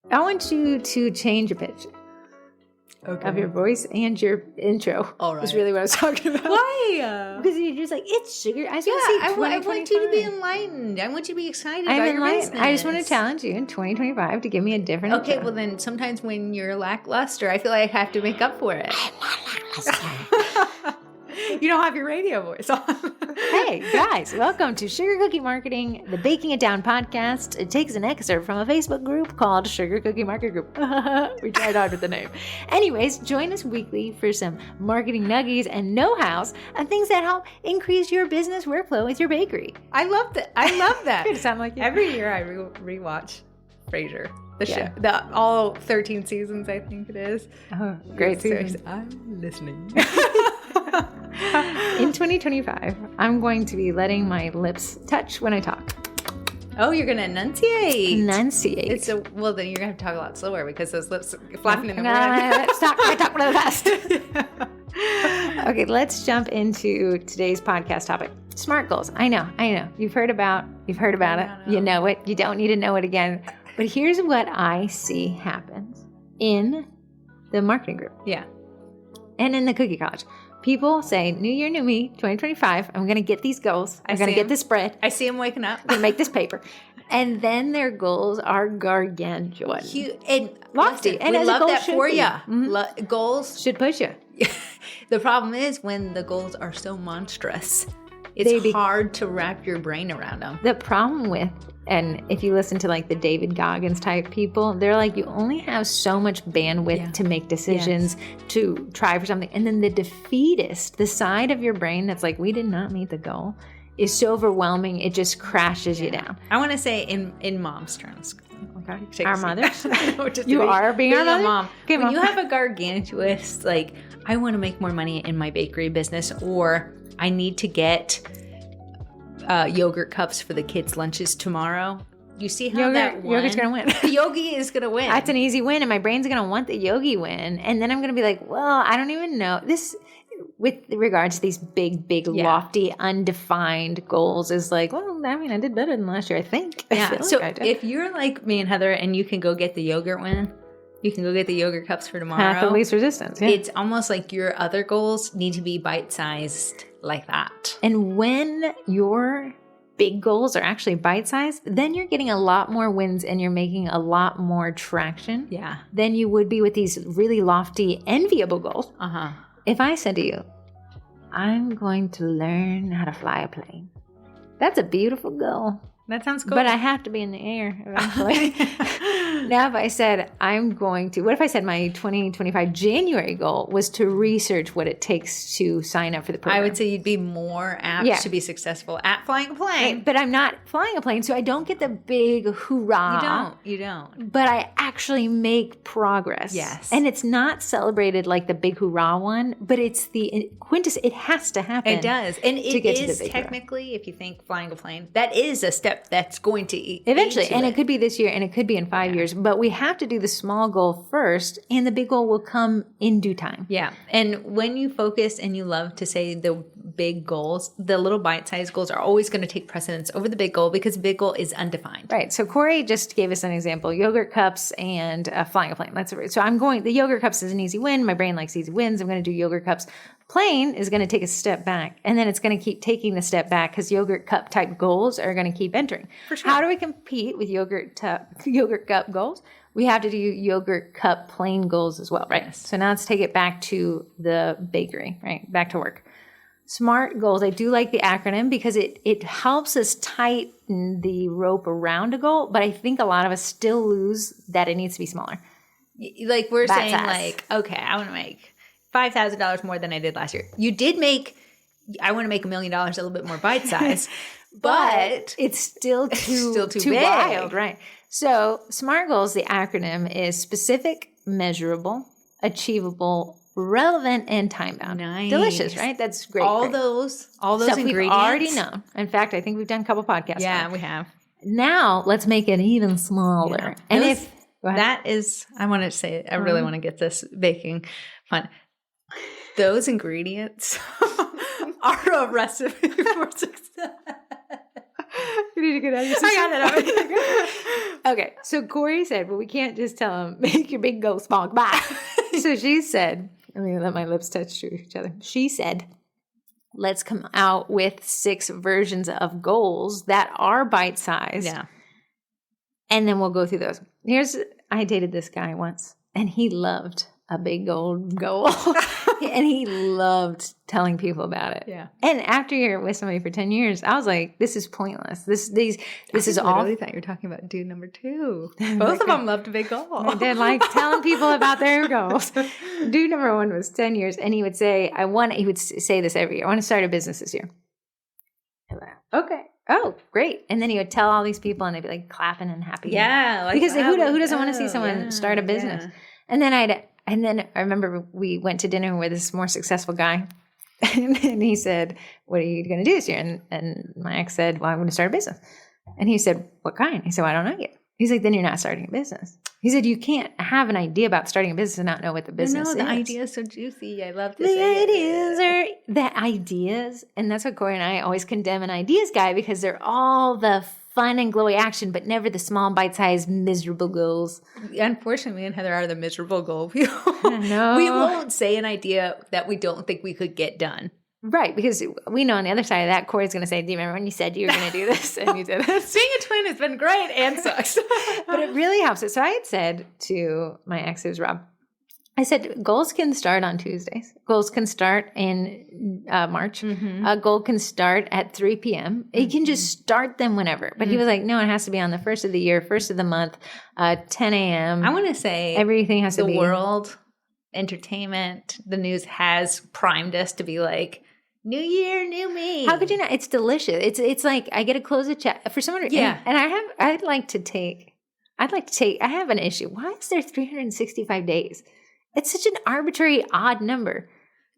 I want you to change a pitch of your voice and your intro. All right. Is really what I was talking about. Why? Because you're just like, it's sugar. I just want to see I want you to be enlightened. I want you to be excited about your business. I just want to challenge you in 2025 to give me a different Okay, intro. well then sometimes when you're lackluster, I feel like I have to make up for it. I'm not lackluster. You don't have your radio voice on. Hey, guys, welcome to Sugar Cookie Marketing, the Baking It Down podcast. It takes an excerpt from a Facebook group called Sugar Cookie Market Group. We tried hard with the name. Anyways, join us weekly for some marketing nuggies and know-hows and things that help increase your business workflow with your bakery. I love that. I love that. It sound like you. Every year I rewatch Frasier. The Yeah. show, all 13 seasons, I think it is. Oh, great season. I'm listening. In 2025, I'm going to be letting my lips touch when I talk. Oh, you're going to enunciate. Enunciate. Well, then you're going to have to talk a lot slower because those lips are flapping in the wind. I talk really fast. Okay, let's jump into today's podcast topic. SMART goals. I know. You've heard about it. You know it. You don't need to know it again. But here's what I see happens in the marketing group. Yeah. And in the Cookie College. People say, New Year, new me, 2025. I'm going to get these goals. I'm going to get this bread. I see them waking up. I'm going to make this paper. And then their goals are gargantuan. And lofty. And we love that for you. Mm-hmm. Goals should push you. The problem is when the goals are so monstrous, it's hard to wrap your brain around them. The problem with, and if you listen to like the David Goggins type people, they're like, you only have so much bandwidth to make decisions, to try for something. And then the defeatist, the side of your brain that's like, we did not meet the goal, is so overwhelming, it just crashes you down. I want to say in mom's terms. Okay. Our mothers? You are being our mother? mom. Okay, when mom. you have a gargantuous, like, I want to make more money in my bakery business, or I need to get yogurt cups for the kids' lunches tomorrow. You see how that won? Yogurt's going to win. The yogi is going to win. That's an easy win, and my brain's going to want the yogi win. And then I'm going to be like, well, I don't even know. This, with regards to these big, lofty, undefined goals, is like, well, I mean, I did better than last year, I think. Yeah. So if you're like me and Heather and you can go get the yogurt win, you can go get the yogurt cups for tomorrow. Path of least resistance. Yeah. It's almost like your other goals need to be bite-sized like that. And when your big goals are actually bite-sized, then you're getting a lot more wins and you're making a lot more traction than you would be with these really lofty, enviable goals. If I said to you, I'm going to learn how to fly a plane, that's a beautiful goal. That sounds cool. But I have to be in the air eventually. Now, if I said what if I said my 2025 January goal was to research what it takes to sign up for the program? I would say you'd be more apt to be successful at flying a plane. Right, but I'm not flying a plane, so I don't get the big hoorah. You don't. But I actually make progress. Yes. And it's not celebrated like the big hoorah one, but it's the quintessence. It has to happen. It does. And it is technically, hoorah. If you think flying a plane, that is a step that's going to eventually, and it could be this year, and it could be in 5 years. But we have to do the small goal first, and the big goal will come in due time. Yeah, and when you focus and you love to say the big goals, the little bite-sized goals are always going to take precedence over the big goal because big goal is undefined. Right. So Corey just gave us an example: yogurt cups and flying a plane. So the yogurt cups is an easy win. My brain likes easy wins. I'm going to do yogurt cups. Plane is going to take a step back, and then it's going to keep taking the step back because yogurt cup type goals are going to keep entering. For sure. How do we compete with yogurt cup goals? We have to do yogurt cup plain goals as well, right? Yes. So now let's take it back to the bakery, right? Back to work. SMART goals. I do like the acronym because it helps us tighten the rope around a goal, but I think a lot of us still lose that it needs to be smaller. Like we're saying, like, okay, I want to make $5,000 more than I did last year. You did make, I want to make $1 million a little bit more bite size, but it's still too big. Wild, right? So SMART goals, the acronym is specific, measurable, achievable, relevant, and time bound. Nice. Delicious, right? That's great. All those stuff ingredients we've already known. In fact, I think we've done a couple podcasts. Yeah, we have. Now let's make it even smaller. Yeah. And that is, I want to say, I really want to get this baking fun. Those ingredients are a recipe for success. You need to get out of your system. I got it. Okay. So Corey said, well, we can't just tell him, make your big goal small. Bye. So she said, let me let my lips touch to each other. She said, let's come out with 6 versions of goals that are bite-sized. Yeah. And then we'll go through those. I dated this guy once, and he loved a big old goal. And he loved telling people about it. Yeah. And after you're with somebody for 10 years, I was like, this is pointless. This is all. I literally thought you were talking about dude number 2. Both of them loved a big goal. They like telling people about their goals. Dude number 1 was 10 years. And he would say, he would say this every year. I want to start a business this year. Okay. Oh, great. And then he would tell all these people and they'd be like clapping and happy. Yeah. Because who doesn't want to see someone start a business? Yeah. And then I remember we went to dinner with this more successful guy. And he said, what are you going to do this year? And my ex said, well, I'm going to start a business. And he said, what kind? He said, well, I don't know yet. He's like, then you're not starting a business. He said, you can't have an idea about starting a business and not know what the business is. The idea is so juicy. I love this. The ideas. And that's what Corey and I always condemn an ideas guy, because they're all the fun and glowy action, but never the small, bite-sized, miserable goals. Unfortunately, me and Heather are the miserable goal people. No. We won't say an idea that we don't think we could get done. Right, because we know on the other side of that, Corey's going to say, do you remember when you said you were going to do this? And you did this. Being a twin has been great and sucks. But it really helps. So I had said to my ex, who's Rob, I said, goals can start on Tuesdays. Goals can start in March. Mm-hmm. A goal can start at 3 p.m. You can just start them whenever. But he was like, no, it has to be on the 1st of the year, 1st of the month, 10 a.m. I want to say everything has to be. The world, entertainment, the news has primed us to be like, new year, new me. How could you not? It's delicious. It's like I get to close a check for someone. Yeah. And I have an issue. Why is there 365 days? It's such an arbitrary, odd number.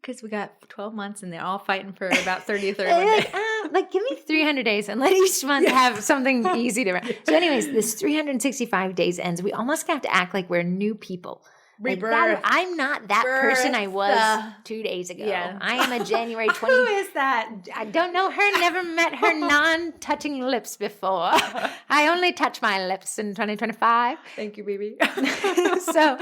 Because we got 12 months and they're all fighting for about 30th or one day. Give me 300 days and let each month have something easy to run. So anyways, this 365 days ends. We almost have to act like we're new people. Rebirth. I'm not that person I was 2 days ago. Yeah. I am a January 20. Who is that? I don't know her, never met her non-touching lips before. I only touch my lips in 2025. Thank you, baby. So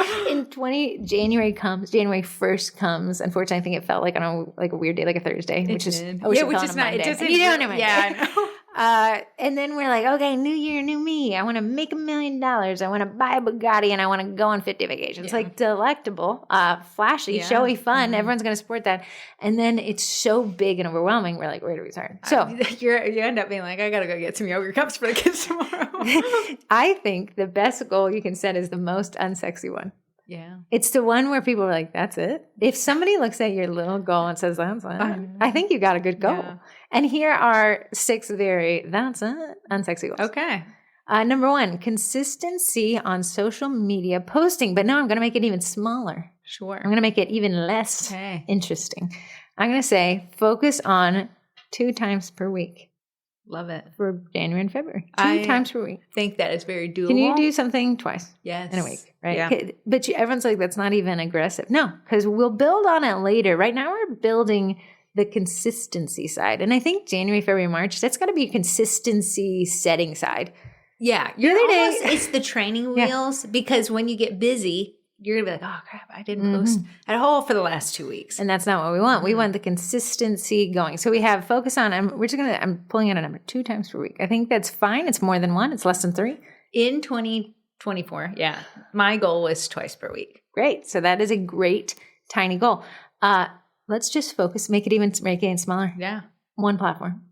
January 1st comes. Unfortunately, I think it felt like a weird day, like a Thursday, which is not. I know. And then we're like, okay, new year, new me. I want to make $1 million. I want to buy a Bugatti and I want to go on 50 vacations. Yeah. Like delectable, flashy, showy, fun. Mm-hmm. Everyone's going to support that. And then it's so big and overwhelming. We're like, where do we start? So you end up being like, I got to go get some yogurt cups for the kids tomorrow. I think the best goal you can set is the most unsexy one. Yeah. It's the one where people are like, that's it. If somebody looks at your little goal and says, that's it, I think you got a good goal. Yeah. And here are 6 that's it, unsexy goals. Okay. Number 1, consistency on social media posting. But now I'm going to make it even smaller. Sure. I'm going to make it even less interesting. I'm going to say focus on 2 times per week. Love it. For January and February. 2 times per week. I think that is very doable. Can you do something twice? Yes. In a week, right? Yeah. But everyone's like, that's not even aggressive. No, because we'll build on it later. Right now we're building the consistency side. And I think January, February, March, that's got to be a consistency setting side. Yeah. It's the training wheels because when you get busy, you're going to be like, oh, crap, I didn't post at all for the last 2 weeks. And that's not what we want. We want the consistency going. So we have focus on, I'm pulling out a number 2 times per week. I think that's fine. It's more than 1. It's less than 3. In 2024, yeah. My goal was twice per week. Great. So that is a great tiny goal. Let's just focus, make it even smaller. Yeah. 1 platform.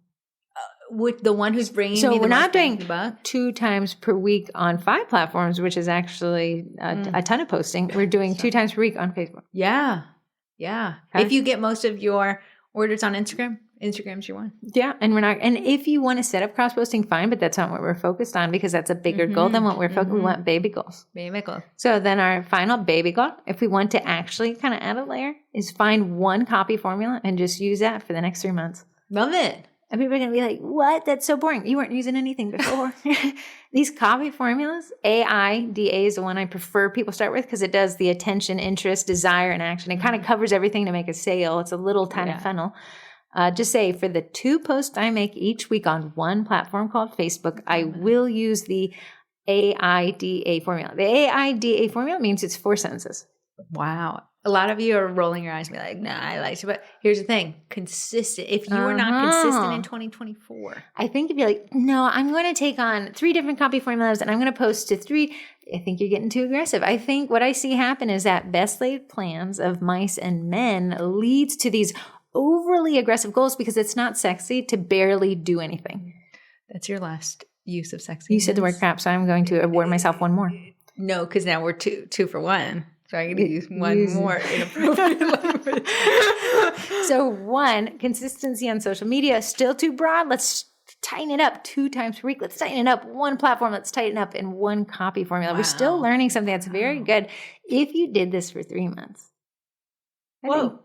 With the one who's bringing so me the we're not doing 2 times per week on 5 platforms, which is actually a ton of posting. We're doing 2 times per week on Facebook. Yeah. Okay. If you get most of your orders on Instagram's your one. Yeah. And if you want to set up cross posting, fine, but that's not what we're focused on because that's a bigger goal than what we're focused on. We want baby goals. Baby goals. So then our final baby goal, if we want to actually kind of add a layer, is find 1 copy formula and just use that for the next 3 months. Love it. And people are going to be like, what? That's so boring. You weren't using anything before. These copy formulas, AIDA is the one I prefer people start with because it does the attention, interest, desire, and action. It kind of covers everything to make a sale. It's a little tiny funnel. Just say for the 2 posts I make each week on one platform called Facebook, I will use the AIDA formula. The AIDA formula means it's 4 sentences. Wow. A lot of you are rolling your eyes and be like, nah, I like it. But here's the thing. Consistent. If you are not consistent in 2024. I think if you're like, no, I'm going to take on 3 different copy formulas and I'm going to post to 3. I think you're getting too aggressive. I think what I see happen is that best laid plans of mice and men leads to these overly aggressive goals because it's not sexy to barely do anything. That's your last use of sexy. You said the word crap, so I'm going to award myself 1 more. No, because now we're two for 1. So I'm going to use 1 more inappropriate language. So 1, consistency on social media, still too broad. Let's tighten it up 2 times per week. Let's tighten it up 1 platform. Let's tighten up in 1 copy formula. We're still learning something that's very good. If you did this for 3 months. Whoa.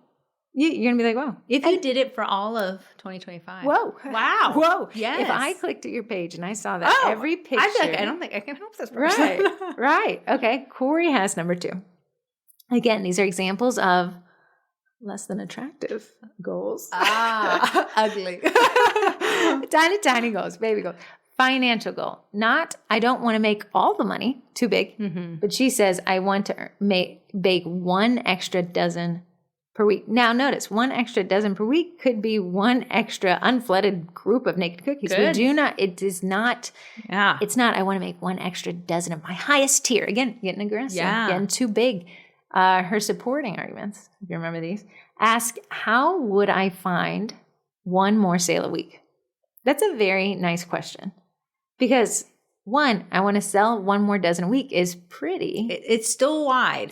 You're going to be like, whoa. If you did it for all of 2025. Whoa. Wow. Whoa. Yes. If I clicked at your page and I saw that every picture. I feel like I don't think I can help this person. Right. Okay. Corey has number 2. Again, these are examples of less than attractive goals. Ugly. Tiny goals, baby goals. Financial goal. Not, I don't want to make all the money, too big. Mm-hmm. But she says, I want to bake 1 extra dozen per week. Now notice, 1 extra dozen per week could be 1 extra unflooded group of naked cookies. Good. It's not, I want to make 1 extra dozen of my highest tier. Again, getting aggressive, getting too big. Her supporting arguments, if you remember these, ask, how would I find 1 more sale a week? That's a very nice question because 1, I want to sell 1 more dozen a week is pretty. It's still wide.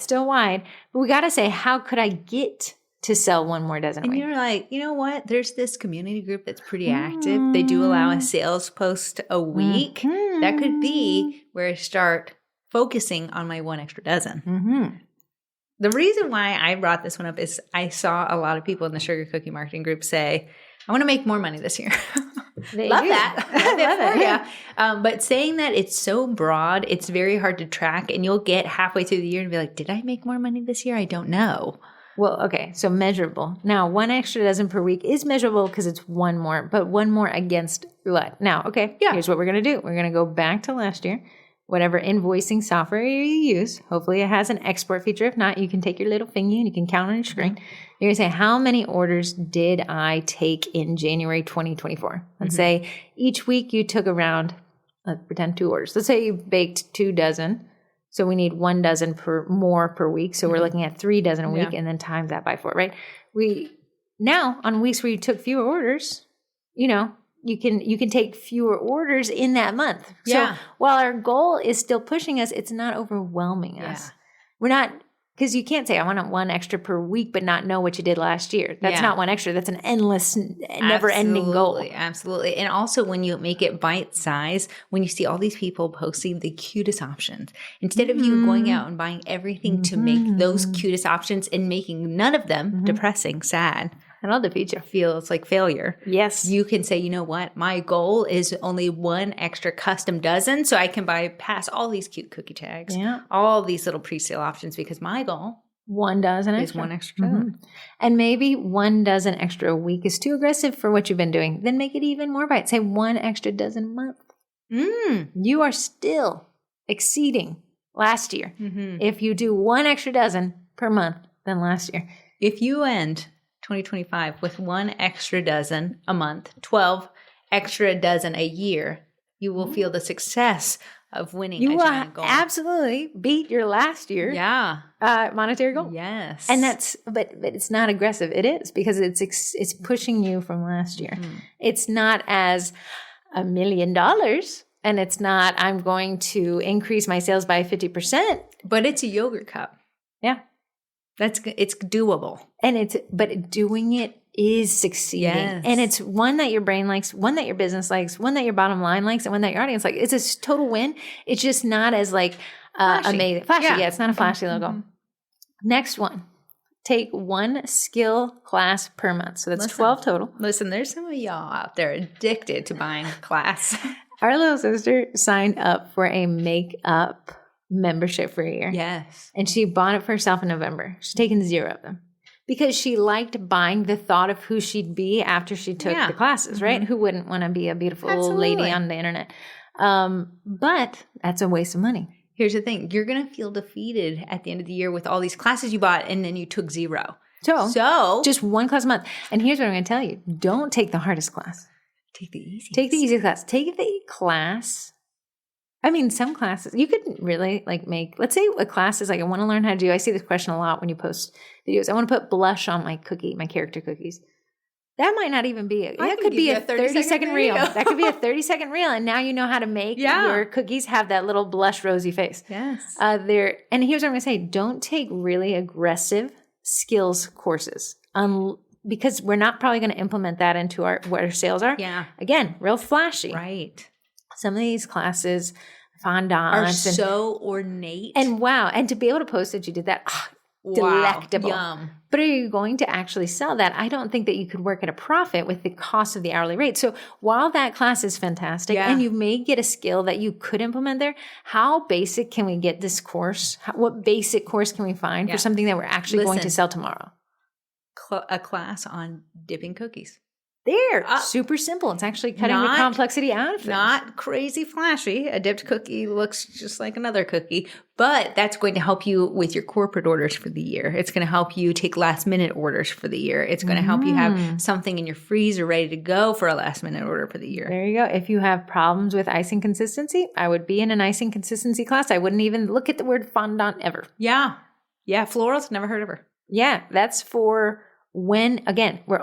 But we got to say, how could I get to sell 1 more dozen a week? And you're like, you know what? There's this community group that's pretty active. They do allow a sales post a week. That could be where I start focusing on my 1 extra dozen. The reason why I brought this one up is I saw a lot of people in the sugar cookie marketing group say, I want to make more money this year. Love that. But saying that it's so broad, it's very hard to track, and you'll get halfway through the year and be like, did I make more money this year? I don't know. Well, okay, so measurable. Now, 1 extra dozen per week is measurable because it's 1 more, but 1 more against what? Now, here's what we're going to do. We're going to go back to last year. Whatever invoicing software you use, hopefully it has an export feature. If not, you can take your little thingy and you can count on your screen. You're going to say, how many orders did I take in January 2024? Let's say each week you took around, let's pretend 2 orders. Let's say you baked 2 dozen. So we need 1 dozen more per week. So we're looking at 3 dozen a week and then times that by 4, right? Now on weeks where you took fewer orders, you can take fewer orders in that month. So while our goal is still pushing us, it's not overwhelming us. We're not, because you can't say I want 1 extra per week, but not know what you did last year. That's not 1 extra. That's an endless, never-ending goal. Absolutely. And also when you make it bite size, when you see all these people posting the cutest options, instead of you going out and buying everything to make those cutest options and making none of them depressing, sad, and all defeat you. Feels like failure. Yes. You can say, you know what? My goal is only 1 extra custom dozen so I can bypass all these cute cookie tags, all these little pre-sale options because my goal 1 dozen is extra. 1 extra dozen. And maybe 1 dozen extra a week is too aggressive for what you've been doing. Then make it even more bite. Say 1 extra dozen a month. You are still exceeding last year if you do 1 extra dozen per month than last year. If you end 2025 with 1 extra dozen a month, 12 extra dozen a year, you will feel the success of winning a giant goal. You will absolutely beat your last year monetary goal. Yes. And but it's not aggressive. It is because it's pushing you from last year. It's not as $1 million and it's not I'm going to increase my sales by 50%. But it's a yogurt cup. Yeah. It's doable. But doing it is succeeding. Yes. And it's one that your brain likes, one that your business likes, one that your bottom line likes, and one that your audience likes. It's a total win. It's just not as amazing. Flashy. Yeah, it's not a flashy logo. Next one. Take 1 skill class per month. So that's 12 total. Listen, there's some of y'all out there addicted to buying class. Our little sister signed up for a makeup membership for a year. Yes. And she bought it for herself in November. She's taken 0 of them. because she liked buying the thought of who she'd be after she took the classes, right? Who wouldn't want to be a beautiful lady on the internet? But that's a waste of money. Here's the thing. You're going to feel defeated at the end of the year with all these classes you bought and then you took 0. So just one class a month. And here's what I'm going to tell you. Don't take the hardest class. Take the easy. Take the easy class. Take the class. I mean, some classes, you could really make, let's say a class is I want to learn how to do, I see this question a lot when you post videos. I want to put blush on my character cookies. That might not even be that could be a 30-second reel. That could be a 30-second reel. And now you know how to make your cookies have that little blush rosy face. Yes. And here's what I'm going to say. Don't take really aggressive skills courses because we're not probably going to implement that into what our sales are. Yeah. Again, real flashy. Right. Some of these classes, fondant are so ornate. And wow. And to be able to post that you did that, delectable. Yum. But are you going to actually sell that? I don't think that you could work at a profit with the cost of the hourly rate. So while that class is fantastic and you may get a skill that you could implement there, how basic can we get this course? What basic course can we find for something that we're actually going to sell tomorrow? A class on dipping cookies. There. Super simple. It's actually cutting the complexity out of things. Not crazy flashy. A dipped cookie looks just like another cookie, but that's going to help you with your corporate orders for the year. It's going to help you take last minute orders for the year. It's going to help you have something in your freezer ready to go for a last minute order for the year. There you go. If you have problems with icing consistency, I would be in an icing consistency class. I wouldn't even look at the word fondant ever. Yeah. Yeah. Florals, never heard of her. Yeah. That's for when, again, we're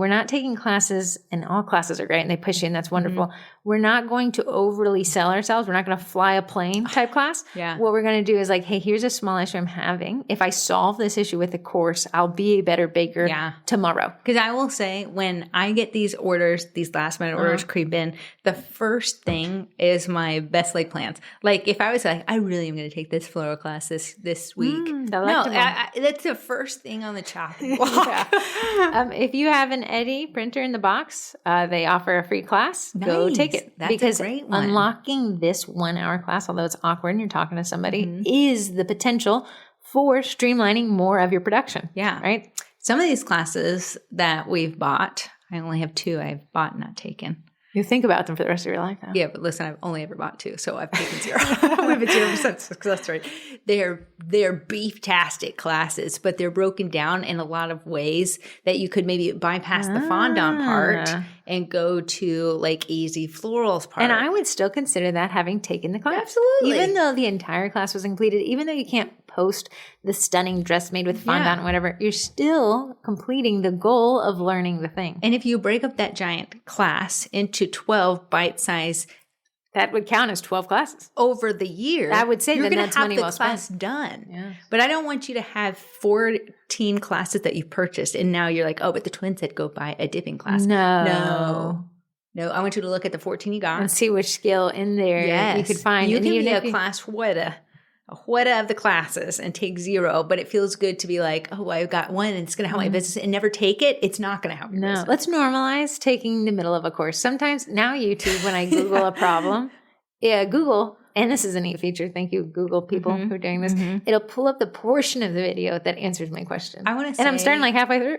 not taking classes, and all classes are great and they push you and that's wonderful. We're not going to overly sell ourselves. We're not going to fly a plane type class. Yeah. What we're going to do is hey, here's a small issue I'm having. If I solve this issue with the course, I'll be a better baker tomorrow. Because I will say, when I get these orders, these last minute orders creep in, the first thing is my best laid plans. Like if I was I really am going to take this floral class this week. That's the first thing on the chopping block. If you have an Eddie printer in the box, they offer a free class. Nice. Go take it. That's a great one. Unlocking this 1 hour class, although it's awkward and you're talking to somebody, is the potential for streamlining more of your production. Yeah. Right? Some of these classes that we've bought, I only have 2 I've bought, not taken. You think about them for the rest of your life, though. Yeah, but listen, I've only ever bought 2, so I've taken 0. I have a 0% success rate. They're beef-tastic classes, but they're broken down in a lot of ways that you could maybe bypass the fondant part and go to easy florals part. And I would still consider that having taken the class. Absolutely. Even though the entire class was completed, even though you can't post the stunning dress made with fondant and whatever, you're still completing the goal of learning the thing. And if you break up that giant class into 12 bite-sized, that would count as 12 classes. Over the year, I would say you're then that's money well spent. Class done. Yeah. But I don't want you to have 14 classes that you purchased and now you're but the twin said go buy a dipping class. No. I want you to look at the 14 you got. And see which skill in there you could find. You can be a class wheta of the classes and take 0, but it feels good to be I've got 1 and it's going to help my business, and never take it. It's not going to help your business. Let's normalize taking the middle of a course. Sometimes now YouTube, when I Google a problem, Google, and this is a neat feature. Thank you, Google people who are doing this. It'll pull up the portion of the video that answers my question. I want to say, and I'm starting halfway through.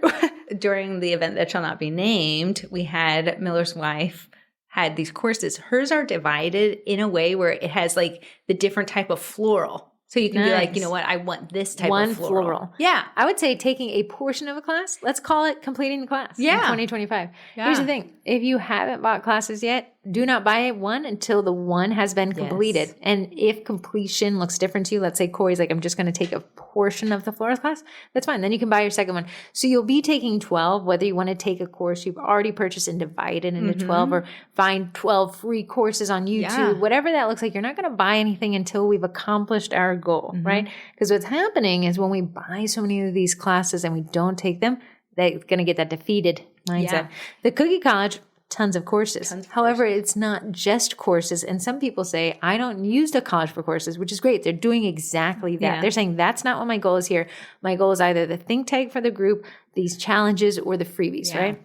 During the event that shall not be named, we had Miller's wife had these courses. Hers are divided in a way where it has the different type of floral. So you can be you know what, I want this type of floral. Yeah. I would say taking a portion of a class, let's call it completing the class in 2025. Yeah. Here's the thing. If you haven't bought classes yet, do not buy one until the one has been completed. Yes. And if completion looks different to you, let's say Corey's I'm just going to take a portion of the florals class, that's fine. Then you can buy your second one. So you'll be taking 12, whether you want to take a course you've already purchased and divide it into 12, or find 12 free courses on YouTube, whatever that looks like. You're not going to buy anything until we've accomplished our goal, right? Because what's happening is when we buy so many of these classes and we don't take them, they're going to get that defeated mindset. Yeah. The Cookie College, tons of courses. However, it's not just courses. And some people say, I don't use the college for courses, which is great. They're doing exactly that. Yeah. They're saying that's not what my goal is here. My goal is either the think tank for the group, these challenges, or the freebies, right?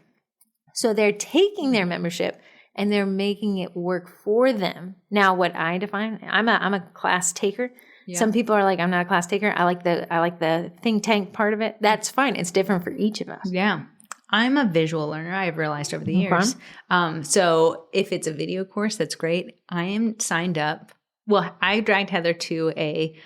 So they're taking their membership and they're making it work for them. Now, what I define, I'm a class taker. Yeah. Some people are like, I'm not a class taker. I like the think tank part of it. That's fine. It's different for each of us. Yeah. I'm a visual learner, I've realized over the years. So if it's a video course, that's great. I am signed up. Well, I dragged Heather to a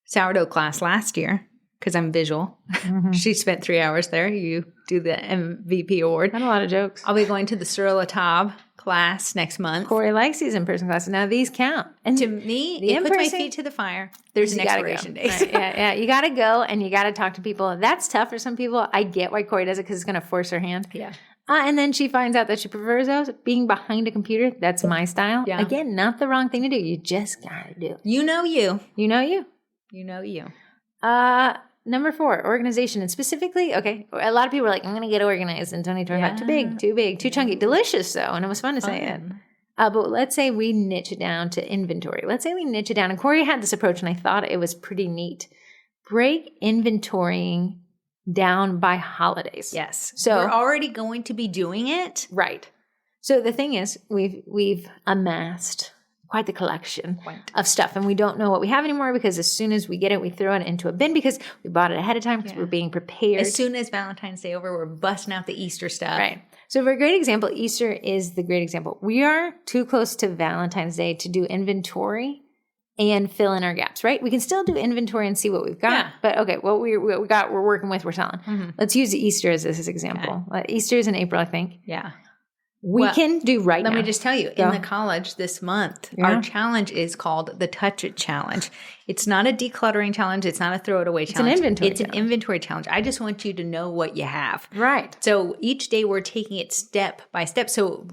sourdough class last year because I'm visual. Mm-hmm. She spent 3 hours there. You do the MVP award. Had a lot of jokes. I'll be going to the sur la table class next month. Corey likes these in-person classes. Now these count. And to me, it puts my feet to the fire. There's an expiration date. Right, yeah. You got to go and you got to talk to people. That's tough for some people. I get why Corey does it because it's going to force her hand. Yeah. And then she finds out that she prefers those. Being behind a computer, that's my style. Yeah. Again, not the wrong thing to do. You just got to do it. You know you. You know you. You know you. Number 4, organization. And specifically, okay, a lot of people are like, I'm going to get organized in 2025. Too big, too chunky. Delicious, though. And it was fun to say it. But let's say we niche it down to inventory. Let's say we niche it down. And Corey had this approach, and I thought it was pretty neat. Break inventorying down by holidays. Yes. So we're already going to be doing it. Right. So the thing is, we've amassed quite the collection of stuff, and we don't know what we have anymore because as soon as we get it, we throw it into a bin because we bought it ahead of time because we're being prepared. As soon as Valentine's Day over, we're busting out the Easter stuff. Right. So for a great example, Easter is the great example. We are too close to Valentine's Day to do inventory and fill in our gaps, right? We can still do inventory and see what we've got. But okay, what we got, we're working with, we're selling. Mm-hmm. Let's use Easter as this example. Okay. Easter is in April, I think. Yeah. We can do right now. Let me just tell you, in the college this month, our challenge is called the Touch It Challenge. It's not a decluttering challenge. It's not a throw it away challenge. It's an inventory challenge. I just want you to know what you have. Right. So each day we're taking it step by step. So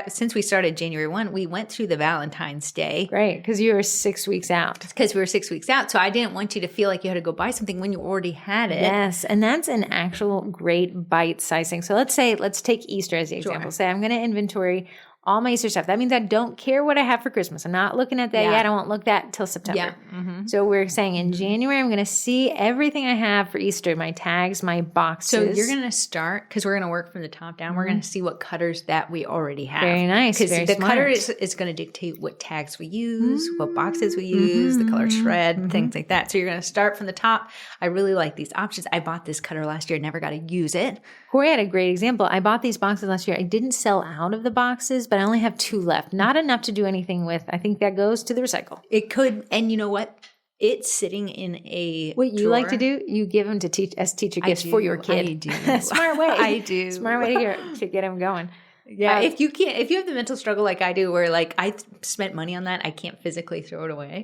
since we started January 1, we went through the Valentine's Day. Right. Because you were 6 weeks out. Because we were 6 weeks out. So I didn't want you to feel like you had to go buy something when you already had it. Yes. And that's an actual great bite-sized thing. So let's take Easter as the example. Sure. Say I'm going to inventory all my Easter stuff. That means I don't care what I have for Christmas. I'm not looking at that yet. I won't look at until September. Yeah. Mm-hmm. So we're saying in January, I'm going to see everything I have for Easter, my tags, my boxes. So you're going to start, because we're going to work from the top down. Mm-hmm. We're going to see what cutters that we already have. Very nice. Because the cutter is going to dictate what tags we use, what boxes we use, the color shred, things like that. So you're going to start from the top. I really like these options. I bought this cutter last year. Never got to use it. Corey had a great example. I bought these boxes last year. I didn't sell out of the boxes, but I only have 2 left. Not enough to do anything with. I think that goes to the recycle. It could. And you know what? It's sitting in a What you drawer. Like to do, you give them to teacher gifts for your kid. I do. Smart way. I do. Smart way to get them going. Yeah. If you have the mental struggle like I do, where like I spent money on that, I can't physically throw it away.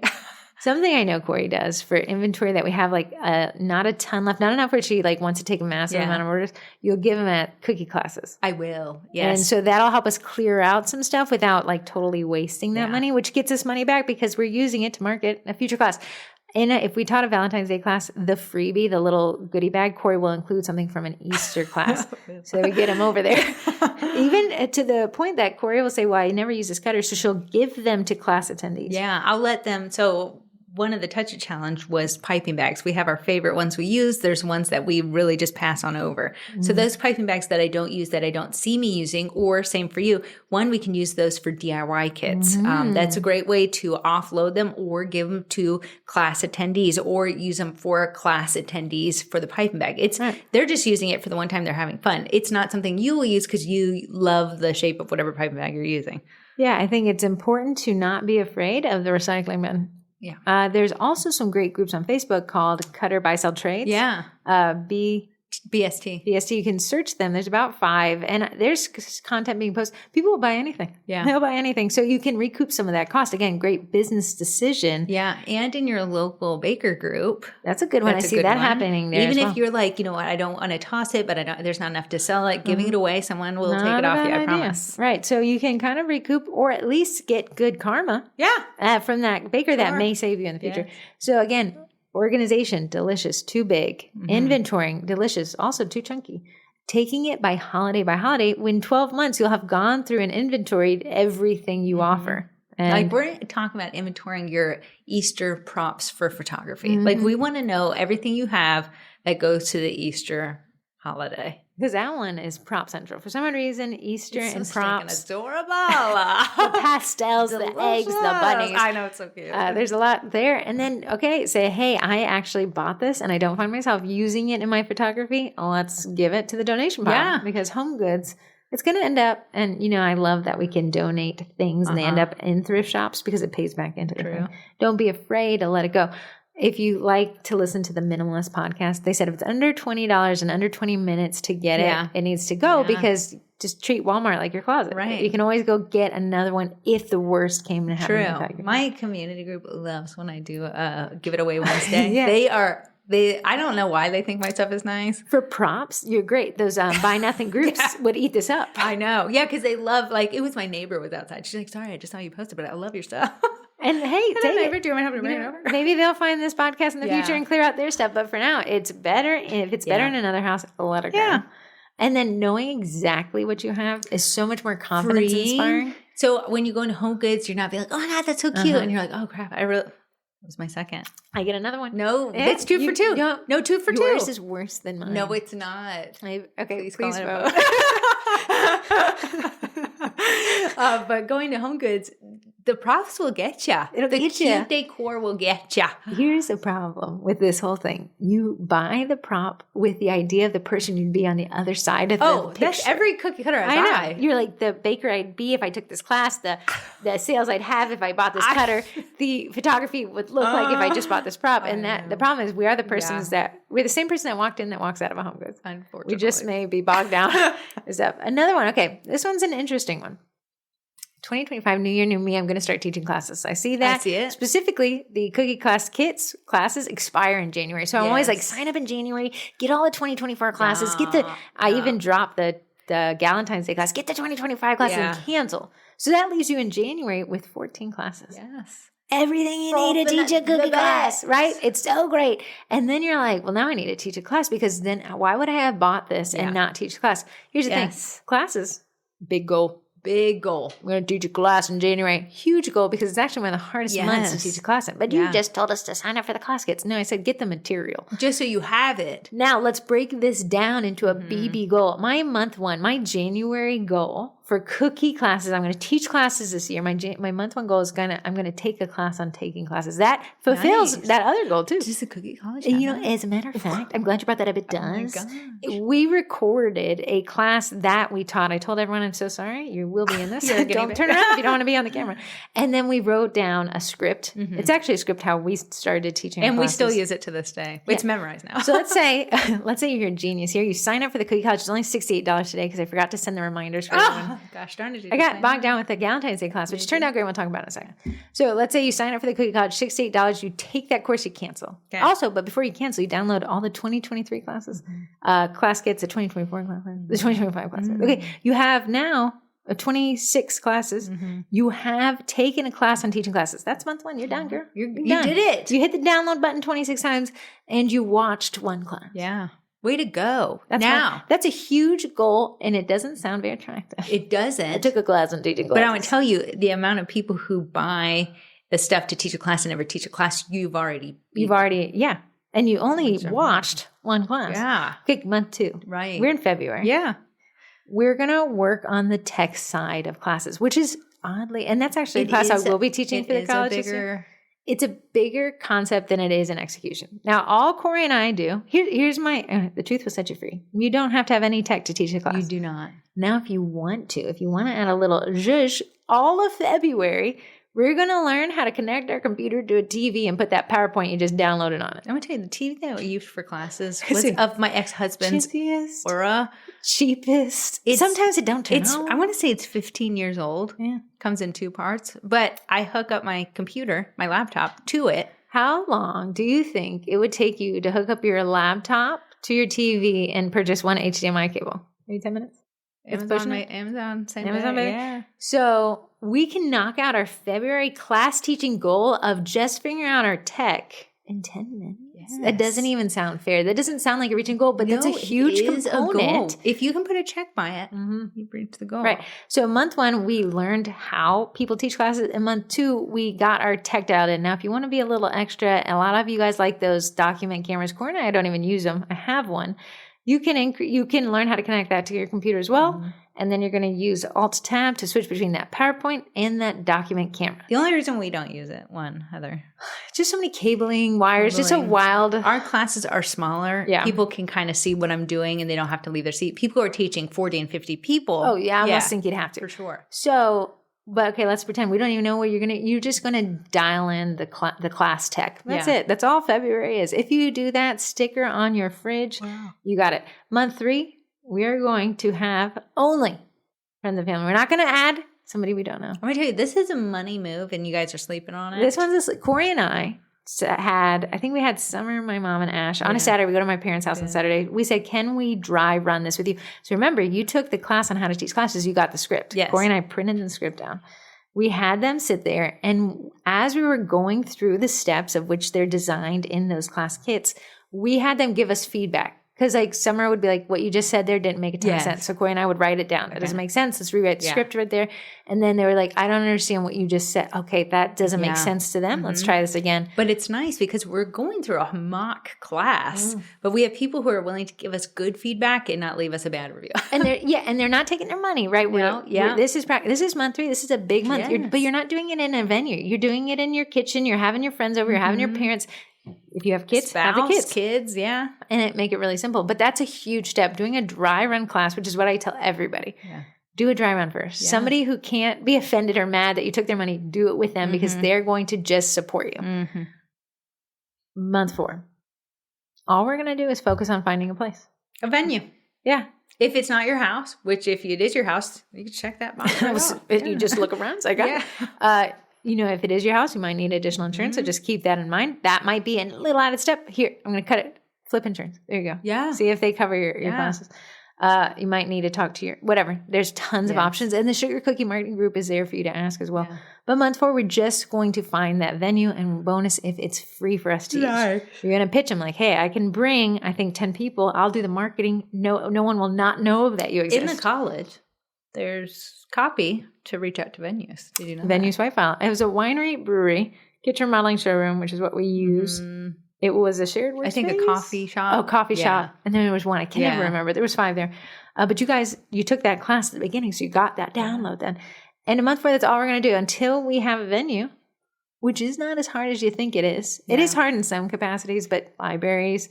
Something I know Corey does for inventory that we have like not a ton left, not enough where she like wants to take a massive amount of orders. You'll give them at cookie classes. I will, yes. And so that'll help us clear out some stuff without like totally wasting that money, which gets us money back because we're using it to market a future class. And if we taught a Valentine's Day class, the freebie, the little goodie bag, Corey will include something from an Easter class. So we get him over there. Even to the point that Corey will say, well, I never use this cutter. So she'll give them to class attendees. Yeah, I'll let them. So one of the Touch It Challenge was piping bags. We have our favorite ones we use. There's ones that we really just pass on over. Mm-hmm. So those piping bags that I don't use, that I don't see me using, or same for you, one, we can use those for DIY kits. Mm-hmm. That's a great way to offload them or give them to class attendees or use them for class attendees for the piping bag. They're just using it for the one time they're having fun. It's not something you will use because you love the shape of whatever piping bag you're using. Yeah, I think it's important to not be afraid of the recycling bin. Yeah. There's also some great groups on Facebook called Cutter Buy Sell Trades. Yeah. BST. You can search them. There's about 5, and there's content being posted. People will buy anything. Yeah. They'll buy anything. So you can recoup some of that cost. Again, great business decision. Yeah. And in your local baker group. That's a good one. I see that happening there. Even if you're like, you know what, I don't want to toss it, but there's not enough to sell it. Giving it away, someone will take it off you, I promise. Right. So you can kind of recoup or at least get good karma. Yeah. From that baker that may save you in the future. Yeah. So again, organization, delicious, too big. Mm-hmm. Inventorying, delicious, also too chunky. Taking it by holiday, when 12 months, you'll have gone through and inventoried everything you offer. And like we're talking about inventorying your Easter props for photography. Mm-hmm. Like we want to know everything you have that goes to the Easter holiday. Because that one is prop central. For some reason, Easter and props. Adorable. The pastels, the eggs, the bunnies. I know, it's so cute. There's a lot there. And then, say, hey, I actually bought this and I don't find myself using it in my photography. Let's give it to the donation pile. Yeah. Because home goods, it's going to end up, and I love that we can donate things and they end up in thrift shops because it pays back into the thing. Don't be afraid to let it go. If you like to listen to the Minimalist podcast, they said if it's under $20 and under 20 minutes to get it, it needs to go because just treat Walmart like your closet. Right. You can always go get another one if the worst came to happen. True. My community group loves when I do Give It Away Wednesday. I don't know why they think my stuff is nice. For props, you're great. Those buy nothing groups would eat this up. I know. Yeah, because they love, it was my neighbor was outside. She's like, sorry, I just saw you posted, but I love your stuff. And hey, neighbor, do you want to bring it over? Maybe they'll find this podcast in the future and clear out their stuff. But for now, it's better. If it's better in another house, let it go. Yeah. And then knowing exactly what you have is so much more confidence inspiring. So when you go into Home Goods, you're not being like, oh my God, that's so cute. And you're like, oh crap, it was my second. I get another one. No, it's 2 for 2. No, 2 for 2. Yours is worse than mine. No, it's not. Please vote. But going to Home Goods, the props will get you. The cute decor will get you. Here's the problem with this whole thing. You buy the prop with the idea of the person you'd be on the other side of the picture. That's every cookie cutter I buy. You're like the baker I'd be if I took this class, the sales I'd have if I bought this cutter, the photography would look like if I just bought this prop. And the problem is we are the persons we're the same person that walked in that walks out of a Home Goods. Unfortunately. We just may be bogged down. Another one. Okay, this one's an interesting one. 2025, new year, new me. I'm going to start teaching classes. I see that. I see it. Specifically, the cookie class kits classes expire in January. So I'm always like, sign up in January, get all the 2024 classes, I even dropped the Galentine's Day class, get the 2025 classes and cancel. So that leaves you in January with 14 classes. Yes. Everything you need to teach a cookie class, right? It's so great. And then you're like, well, now I need to teach a class because then why would I have bought this and not teach class? Here's the thing. Classes, big goal. Big goal. We're going to teach a class in January. Huge goal because it's actually one of the hardest months to teach a class in. But you just told us to sign up for the class kits. No, I said get the material. Just so you have it. Now let's break this down into a BB goal. My month one, my January goal for cookie classes, I'm going to teach classes this year. My month one goal is I'm going to take a class on taking classes. That fulfills that other goal too. Just a cookie college. As a matter of fact, I'm glad you brought that up. It does. We recorded a class that we taught. I told everyone, I'm so sorry. You will be in this. Don't turn around if you don't want to be on the camera. And then we wrote down a script. It's actually a script how we started teaching. And we still use it to this day. It's memorized now. So let's say you're a genius here. You sign up for the cookie college. It's only $68 today because I forgot to send the reminders for everyone. Gosh darn it. I got bogged down with the Galentine's Day class, which turned out great. We'll talk about it in a second. So let's say you sign up for the cookie college, $68. You take that course, you cancel. Okay. Also, but before you cancel, you download all the 2023 classes, class kits, the 2024 classes, the 2025 classes. Okay, you have now 26 classes. You have taken a class on teaching classes. That's month one. You're done, girl. You did it. You hit the download button 26 times and you watched one class. Yeah. Way to go. That's a huge goal, and it doesn't sound very attractive. It doesn't. I took a class on teaching classes. But I would tell you, the amount of people who buy the stuff to teach a class and never teach a class, you've already, and you only watched one class. Yeah. Okay, month two. Right. We're in February. Yeah. We're going to work on the tech side of classes, which is oddly, and that's actually a class I will be teaching for the college this year. It's a bigger concept than it is in execution. Now, all Corey and I do, here's the truth will set you free. You don't have to have any tech to teach a class. You do not. Now, if you want to add a little zhuzh, all of February, we're going to learn how to connect our computer to a TV and put that PowerPoint you just downloaded on it. I'm going to tell you, the TV that we used for classes was of my ex-husband's Aura. Cheapest. Sometimes it don't turn on. I want to say it's 15 years old. Yeah. Comes in 2 parts. But I hook up my computer, my laptop, to it. How long do you think it would take you to hook up your laptop to your TV and purchase one HDMI cable? Maybe 10 minutes? Amazon, same day. Yeah. So we can knock out our February class teaching goal of just figuring out our tech in 10 minutes. Yes. That doesn't even sound fair. That doesn't sound like a reaching goal, but that's a huge component. If you can put a check by it, you reach the goal. Right. So month one, we learned how people teach classes. In month two, we got our tech dialed in. Now, if you want to be a little extra, a lot of you guys like those document cameras. Corey and I don't even use them. I have one. You can learn how to connect that to your computer as well. Mm-hmm. And then you're going to use Alt-Tab to switch between that PowerPoint and that document camera. The only reason we don't use it, Heather. Just so many cabling, wires, just so wild. Our classes are smaller. Yeah. People can kind of see what I'm doing and they don't have to leave their seat. People who are teaching 40 and 50 people. Oh, yeah. I almost think you'd have to. For sure. So, but okay, let's pretend we don't even know where you're just going to dial in the class tech. That's it. That's all February is. If you do that sticker on your fridge, you got it. Month 3. We are going to have only friends and family. We're not going to add somebody we don't know. I'm going to tell you, this is a money move and you guys are sleeping on it. This one's Corey and I I think we had Summer, my mom, and Ash. On a Saturday, we go to my parents' house on Saturday. We said, can we dry run this with you? So remember, you took the class on how to teach classes. You got the script. Yes. Corey and I printed the script down. We had them sit there. And as we were going through the steps of which they're designed in those class kits, we had them give us feedback. Because like Summer would be like, what you just said there didn't make a ton of sense. So Corey and I would write it down. It doesn't make sense. Let's rewrite the script right there. And then they were like, I don't understand what you just said. Okay, that doesn't make sense to them. Mm-hmm. Let's try this again. But it's nice because we're going through a mock class, but we have people who are willing to give us good feedback and not leave us a bad review. And they're not taking their money, right? This is month 3. This is a big month. But you're not doing it in a venue. You're doing it in your kitchen. You're having your friends over. You're having your parents. If you have kids, have the kids, and make it really simple. But that's a huge step. Doing a dry run class, which is what I tell everybody. Yeah. Do a dry run first. Yeah. Somebody who can't be offended or mad that you took their money, do it with them because they're going to just support you. Mm-hmm. Month 4. All we're going to do is focus on finding a place. A venue. Yeah. If it's not your house, which if it is your house, you can check that box. You just look around. It's like, if it is your house, you might need additional insurance. So just keep that in mind. That might be a little added step. Here, I'm going to cut it. Flip insurance. There you go. Yeah. See if they cover your classes. You might need to talk to whatever. There's tons of options. And the Sugar Cookie Marketing Group is there for you to ask as well. Yeah. But month 4, we're just going to find that venue. And bonus, if it's free for us to use. You're going to pitch them like, hey, I can bring, 10 people. I'll do the marketing. No one will not know that you exist. In the college, there's copy to reach out to venues. Did you know Venues White File. It was a winery, brewery, kitchen modeling showroom, which is what we use. Mm-hmm. It was a shared workspace. I think a coffee shop. Oh, coffee shop. And then there was one. I can never remember. There was 5 there. But you guys, you took that class at the beginning, so you got that download then. And a month 4, that's all we're going to do until we have a venue, which is not as hard as you think it is. Yeah. It is hard in some capacities, but libraries,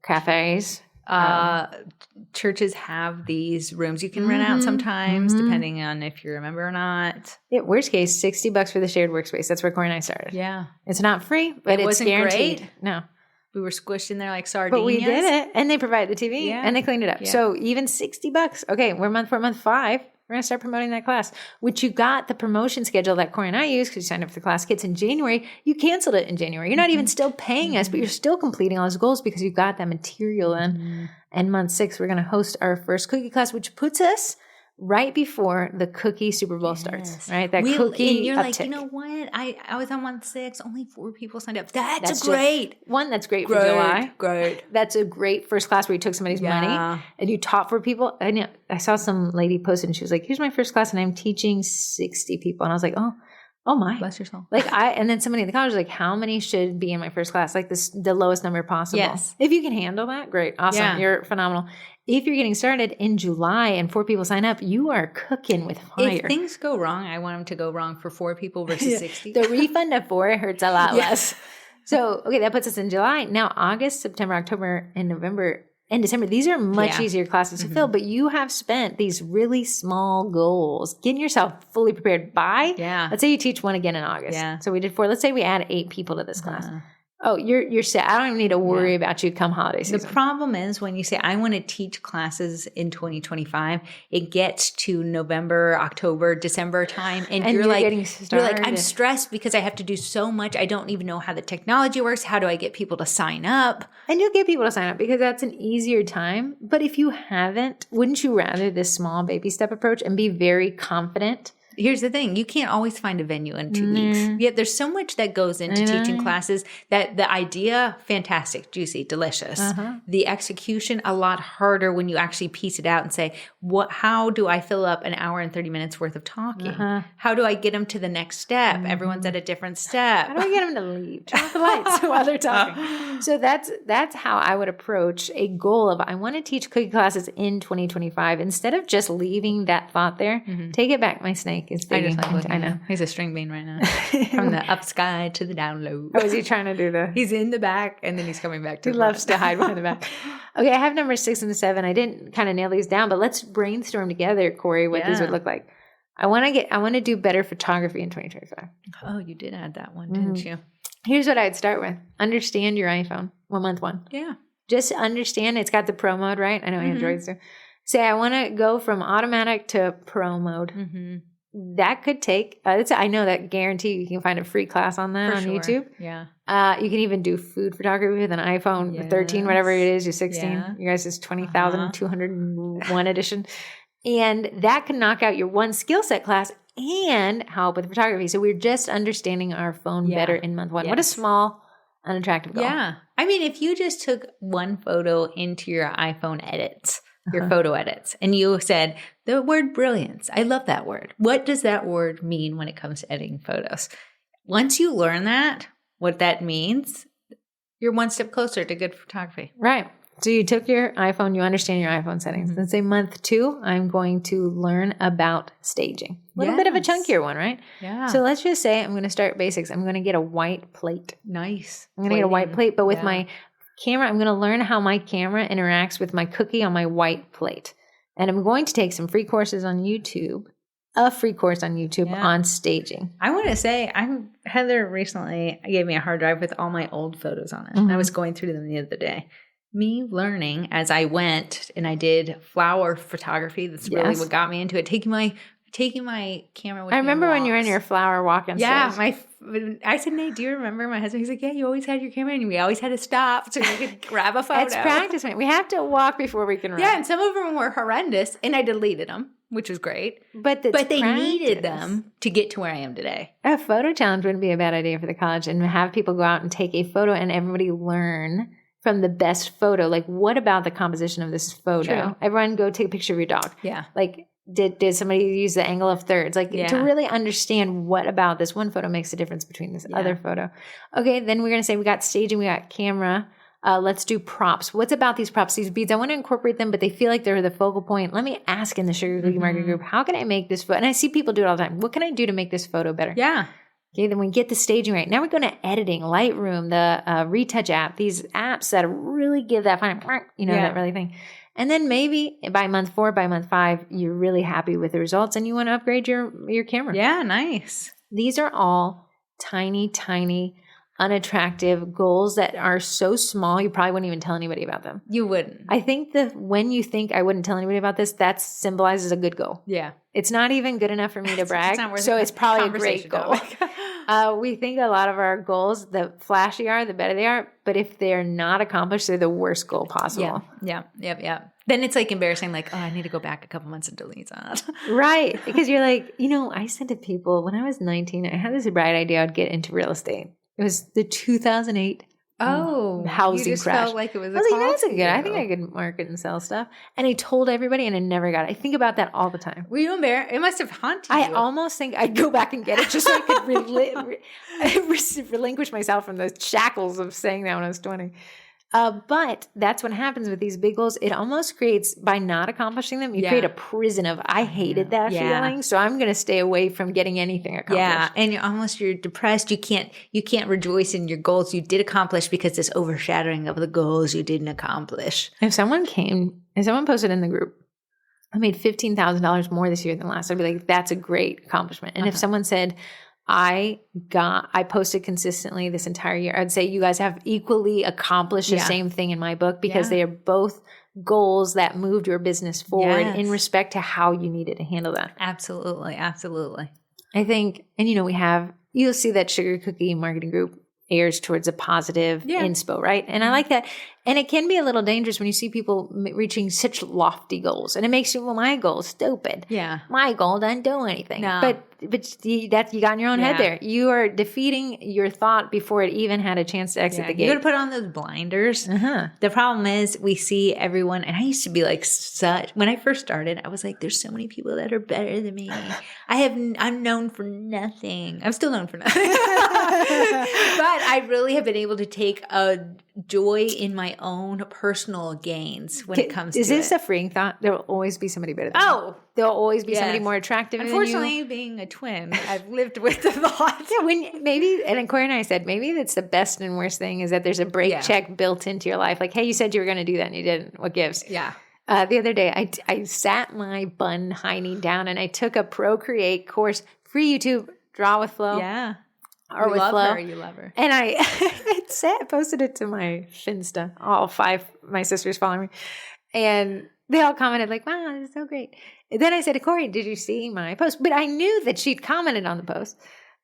cafes, churches have these rooms you can rent out sometimes, depending on if you're a member or not. Worst case, $60 for the shared workspace. That's where Corey and I started. Yeah. It's not free, but it's guaranteed. Great. No. We were squished in there like sardines. But we did it. And they provide the TV and they cleaned it up. Yeah. So even $60. Okay, we're month 4, month 5. We're going to start promoting that class, which you got the promotion schedule that Corey and I use because you signed up for the class kits in January. You canceled it in January. You're not even still paying us, but you're still completing all those goals because you got that material in. And month 6, we're going to host our first cookie class, which puts us right before the cookie Super Bowl starts, right? That cookie and you're uptick. Like, you know what? I was on month 6. Only 4 people signed up. That's great. That's great for July. Great. That's a great first class where you took somebody's money and you taught 4 people. And I saw some lady posted and she was like, here's my first class and I'm teaching 60 people. And I was like, oh my. Bless your soul. And then somebody in the college was like, how many should be in my first class? Like the lowest number possible. Yes. If you can handle that, great. Awesome. Yeah. You're phenomenal. If you're getting started in July and 4 people sign up, you are cooking with fire. If things go wrong, I want them to go wrong for 4 people versus 60. The refund of 4 hurts a lot less. So, okay, that puts us in July. Now, August, September, October, and November, and December, these are much easier classes to fill, but you have spent these really small goals, getting yourself fully prepared by, let's say you teach one again in August. Yeah. So we did 4. Let's say we add 8 people to this class. Oh, you're set. I don't even need to worry about you come holiday season. The problem is when you say, I want to teach classes in 2025, it gets to November, October, December time. And you're like, I'm stressed because I have to do so much. I don't even know how the technology works. How do I get people to sign up? And you'll get people to sign up because that's an easier time. But if you haven't, wouldn't you rather this small baby step approach and be very confident here's the thing. You can't always find a venue in 2 weeks. Yet there's so much that goes into teaching classes that the idea, fantastic, juicy, delicious. The execution, a lot harder when you actually piece it out and say, how do I fill up an hour and 30 minutes worth of talking? How do I get them to the next step? Everyone's at a different step. How do I get them to leave? Turn off the lights while they're talking. So that's how I would approach a goal of, I want to teach cookie classes in 2025. Instead of just leaving that thought there, take it back, my snake is digging. I know. He's a string bean right now. From the up sky to the down low. Oh, is he trying to do He's in the back and then he's coming back to He loves to hide behind the back. Okay, I have number 6 and 7. I didn't kind of nail these down, but let's brainstorm together, Corey, what these would look like. I want to do better photography in 2025. Oh, you did add that one, didn't you? Here's what I'd start with. Understand your iPhone. 1 month one. Yeah. Just understand it's got the pro mode, right? I know Androids do. Say, I want to go from automatic to pro mode. That could take, I know that guarantee you can find a free class on that YouTube. Yeah. You can even do food photography with an iPhone 13, whatever it is, your 16. Yeah. You guys is 20,201 edition. And that can knock out your one skill set class and help with photography. So we're just understanding our phone better in month 1. What a small, unattractive goal. Yeah. I mean, if you just took one photo into your iPhone edits, your photo edits, and you said the word brilliance, I love that word. What does that word mean when it comes to editing photos? Once you learn that, what that means, you're one step closer to good photography. Right. So you took your iPhone, you understand your iPhone settings. Then say month 2, I'm going to learn about staging. A little bit of a chunkier one, right? Yeah. So let's just say I'm going to start basics. I'm going to get a white plate. Nice. I'm going to get a white plate, but with my camera, I'm going to learn how my camera interacts with my cookie on my white plate. And I'm going to take some free courses on YouTube, a free course on YouTube on staging. I want to say, Heather recently gave me a hard drive with all my old photos on it. And I was going through them the other day. Me learning as I went and I did flower photography. That's really what got me into it. Taking my camera with me. I remember when you were in your flower walking. Yeah, I said, Nate, do you remember my husband? He's like, yeah, you always had your camera and we always had to stop so we could grab a photo. It's practice, man. We have to walk before we can run. Yeah, and some of them were horrendous and I deleted them, which was great. But they needed them to get to where I am today. A photo challenge wouldn't be a bad idea for the college, and have people go out and take a photo and everybody learn from the best photo. Like, what about the composition of this photo? True. Everyone go take a picture of your dog. Yeah. Like, did somebody use the angle of thirds? Like, to really understand what about this one photo makes a difference between this other photo. Okay, then we're going to say we got staging, we got camera. Let's do props. What's about these props, these beads? I want to incorporate them, but they feel like they're the focal point. Let me ask in the Sugar Cookie Market group, how can I make this photo? And I see people do it all the time. What can I do to make this photo better? Yeah. Okay, then we get the staging right. Now we're going to editing, Lightroom, the Retouch app, these apps that really give that fine, that really thing. And then maybe by month 4, by month 5, you're really happy with the results and you want to upgrade your camera. Yeah, nice. These are all tiny, tiny, unattractive goals that are so small, you probably wouldn't even tell anybody about them. You wouldn't. I think that when you think I wouldn't tell anybody about this, that symbolizes a good goal. Yeah. It's not even good enough for me to brag. So it's probably a great goal. We think a lot of our goals, the flashier, the better they are. But if they're not accomplished, they're the worst goal possible. Yeah. Then it's like embarrassing, like, oh, I need to go back a couple months and delete that. Right. Because you're like, I said to people, when I was 19, I had this bright idea I'd get into real estate. It was the 2008 housing you just crash. Felt like it was I was like, that's good. I think I could market and sell stuff. And I told everybody, and I never got it. I think about that all the time. Were you embarrassed? It must have haunted you. I almost think I'd go back and get it just so I could relinquish myself from the shackles of saying that when I was 20. But that's what happens with these big goals. It almost creates, by not accomplishing them, you create a prison of, I hated that feeling, so I'm going to stay away from getting anything accomplished. Yeah, and you're depressed. You can't rejoice in your goals you did accomplish because this overshadowing of the goals you didn't accomplish. If someone posted in the group, I made $15,000 more this year than last, I'd be like, that's a great accomplishment. And if someone said, I posted consistently this entire year, I'd say you guys have equally accomplished the same thing in my book, because they are both goals that moved your business forward in respect to how you needed to handle that. Absolutely. I think, and you'll see that Sugar Cookie Marketing Group airs towards a positive inspo, right? And I like that. And it can be a little dangerous when you see people reaching such lofty goals. And it makes you, well, my goal is stupid. Yeah. My goal doesn't do anything. No. But you got in your own head there. You are defeating your thought before it even had a chance to exit the gate. You got to put on those blinders. The problem is we see everyone, and I used to be like when I first started, I was like, there's so many people that are better than me. I'm known for nothing. I'm still known for nothing. But I really have been able to take a joy in my own personal gains when it comes to it. Is this a freeing thought? There will always be somebody better than you. There'll always be somebody more attractive than you. Unfortunately, being a twin, I've lived with the thought. And Corey and I said, maybe that's the best and worst thing is that there's a break check built into your life. Like, hey, you said you were going to do that and you didn't. What gives? Yeah. The other day, I sat my bun hiney down and I took a Procreate course, free YouTube, Draw with Flow. Yeah. Or with Flow. You love her. And I posted it to my Finsta. All 5 my sisters following me. And they all commented like, wow, this is so great. And then I said to Corey, did you see my post? But I knew that she'd commented on the post.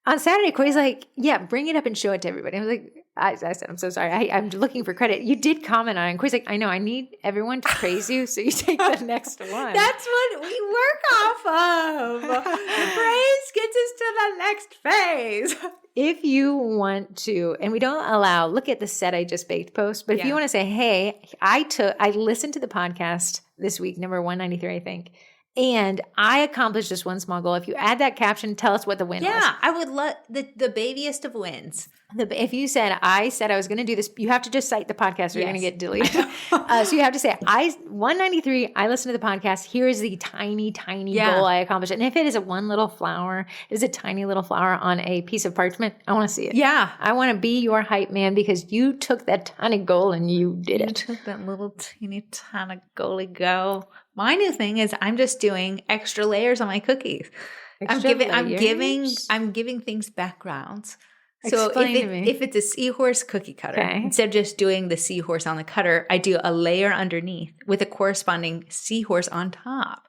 On Saturday, Corey's like, yeah, bring it up and show it to everybody. I was like, I said, I'm so sorry. I'm looking for credit. You did comment on it. And Corey's like, I know. I need everyone to praise you, so you take the next one. That's what we work off of. Praise gets us to the next phase. If you want to, and we don't allow, look at the set I just baked post, but if you want to say, hey, I listened to the podcast this week, number 193, I think, and I accomplished this one small goal. If you add that caption, tell us what the win was. Yeah, I would love the babiest of wins. If you said, I said I was going to do this, you have to just cite the podcast or you're going to get deleted. So you have to say, 193, I listened to the podcast. Here is the tiny goal I accomplished. And if it is a one little flower, it is a tiny little flower on a piece of parchment, I want to see it. Yeah. I want to be your hype man because you took that tiny goal and you did it. You took that little tiny goalie go. My new thing is I'm just doing extra layers on my cookies. I'm giving things backgrounds. So if it's a seahorse cookie cutter, instead of just doing the seahorse on the cutter, I do a layer underneath with a corresponding seahorse on top.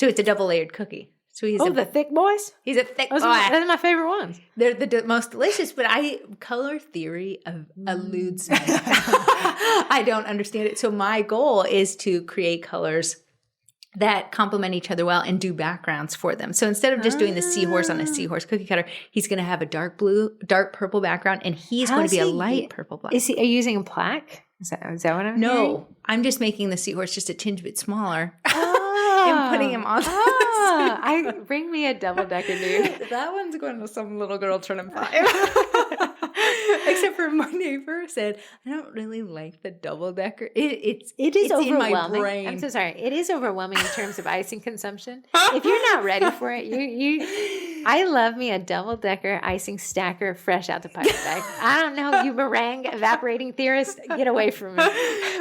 So it's a double layered cookie. So he's the thick boys? He's a thick boy. Those are my favorite ones. They're the most delicious, but color theory eludes me. I don't understand it. So my goal is to create colors that complement each other well and do backgrounds for them. So instead of just doing the seahorse on a seahorse cookie cutter, he's going to have a dark purple background, and he's going to be a light purple black. Are you using a plaque? Is that what I'm hearing? I'm just making the seahorse just a tinge bit smaller and putting him on bring me a double-decker, dude. That one's going to some little girl turning 5. Except for my neighbor said, I don't really like the double-decker. It is overwhelming. In my brain. I'm so sorry. It is overwhelming in terms of icing consumption. If you're not ready for it, I love me a double-decker icing stacker fresh out the pipe bag. I don't know, you meringue evaporating theorist, get away from me.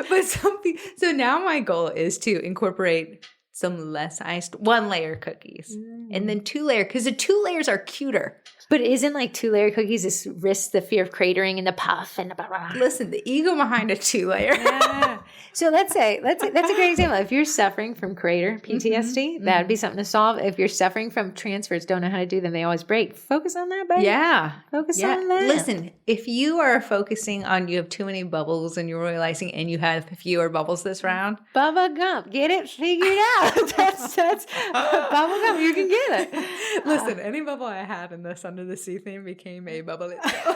But so now my goal is to incorporate some less iced 1-layer cookies and then 2-layer, because the 2 layers are cuter. But isn't 2-layer cookies this risks the fear of cratering and the puff and the blah, blah, blah. Listen, the ego behind a 2-layer. Yeah. So let's say that's a great example. If you're suffering from crater PTSD, that would be something to solve. If you're suffering from transfers, don't know how to do them, they always break. Focus on that, buddy. Yeah. Focus on that. Listen, if you are focusing on you have too many bubbles in your royal icing and you have fewer bubbles this round, Bubba Gump, get it figured out. That's Bubba Gump. You can get it. Listen, any bubble I had in this Under the Sea theme became a bubble itself.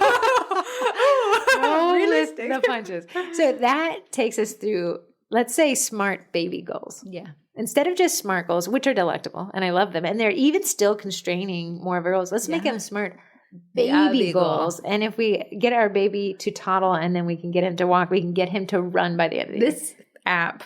Realistic. The punches. So that takes us through, let's say, smart baby goals. Yeah. Instead of just smart goals, which are delectable, and I love them, and they're even still constraining more of our goals. Let's make them smart baby goals. And if we get our baby to toddle and then we can get him to walk, we can get him to run by the end of the year. This app,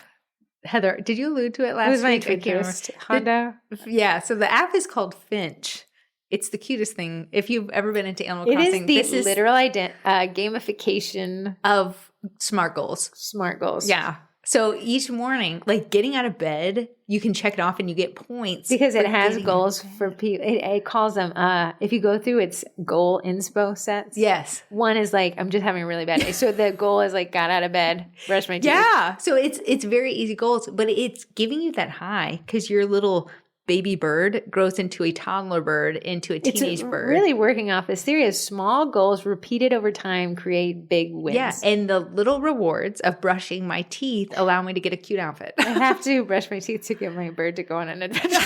Heather, did you allude to it last week? It was my Hondo. Yeah, so the app is called Finch. It's the cutest thing. If you've ever been into Animal Crossing, this is literal gamification of smart goals. Smart goals. Yeah. So each morning, getting out of bed, you can check it off and you get points. Because it has goals for people. It calls them, if you go through its goal inspo sets. Yes. One is I'm just having a really bad day. So the goal is got out of bed, brushed my teeth. Yeah. So it's very easy goals, but it's giving you that high because your little baby bird grows into a toddler bird into a teenage bird. Really working off this theory of small goals repeated over time create big wins. Yeah, and the little rewards of brushing my teeth allow me to get a cute outfit. I have to brush my teeth to get my bird to go on an adventure.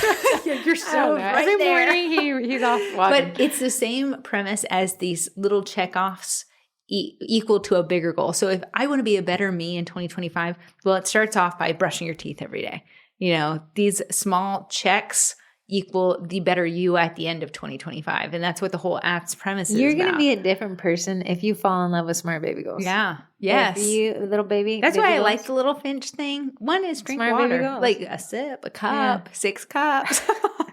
Yeah, you're so right Every there. morning he's off walking. But it's the same premise as these little checkoffs equal to a bigger goal. So if I want to be a better me in 2025, well, it starts off by brushing your teeth every day. You know, these small checks equal the better you at the end of 2025. And that's what the whole app's premise is. You're going to be a different person if you fall in love with smart baby goals. Yeah. Yes. If you, little baby. That's baby why I goals. like the little Finch thing. One is drink Smart water. baby goals. Like a sip, a cup, 6 cups.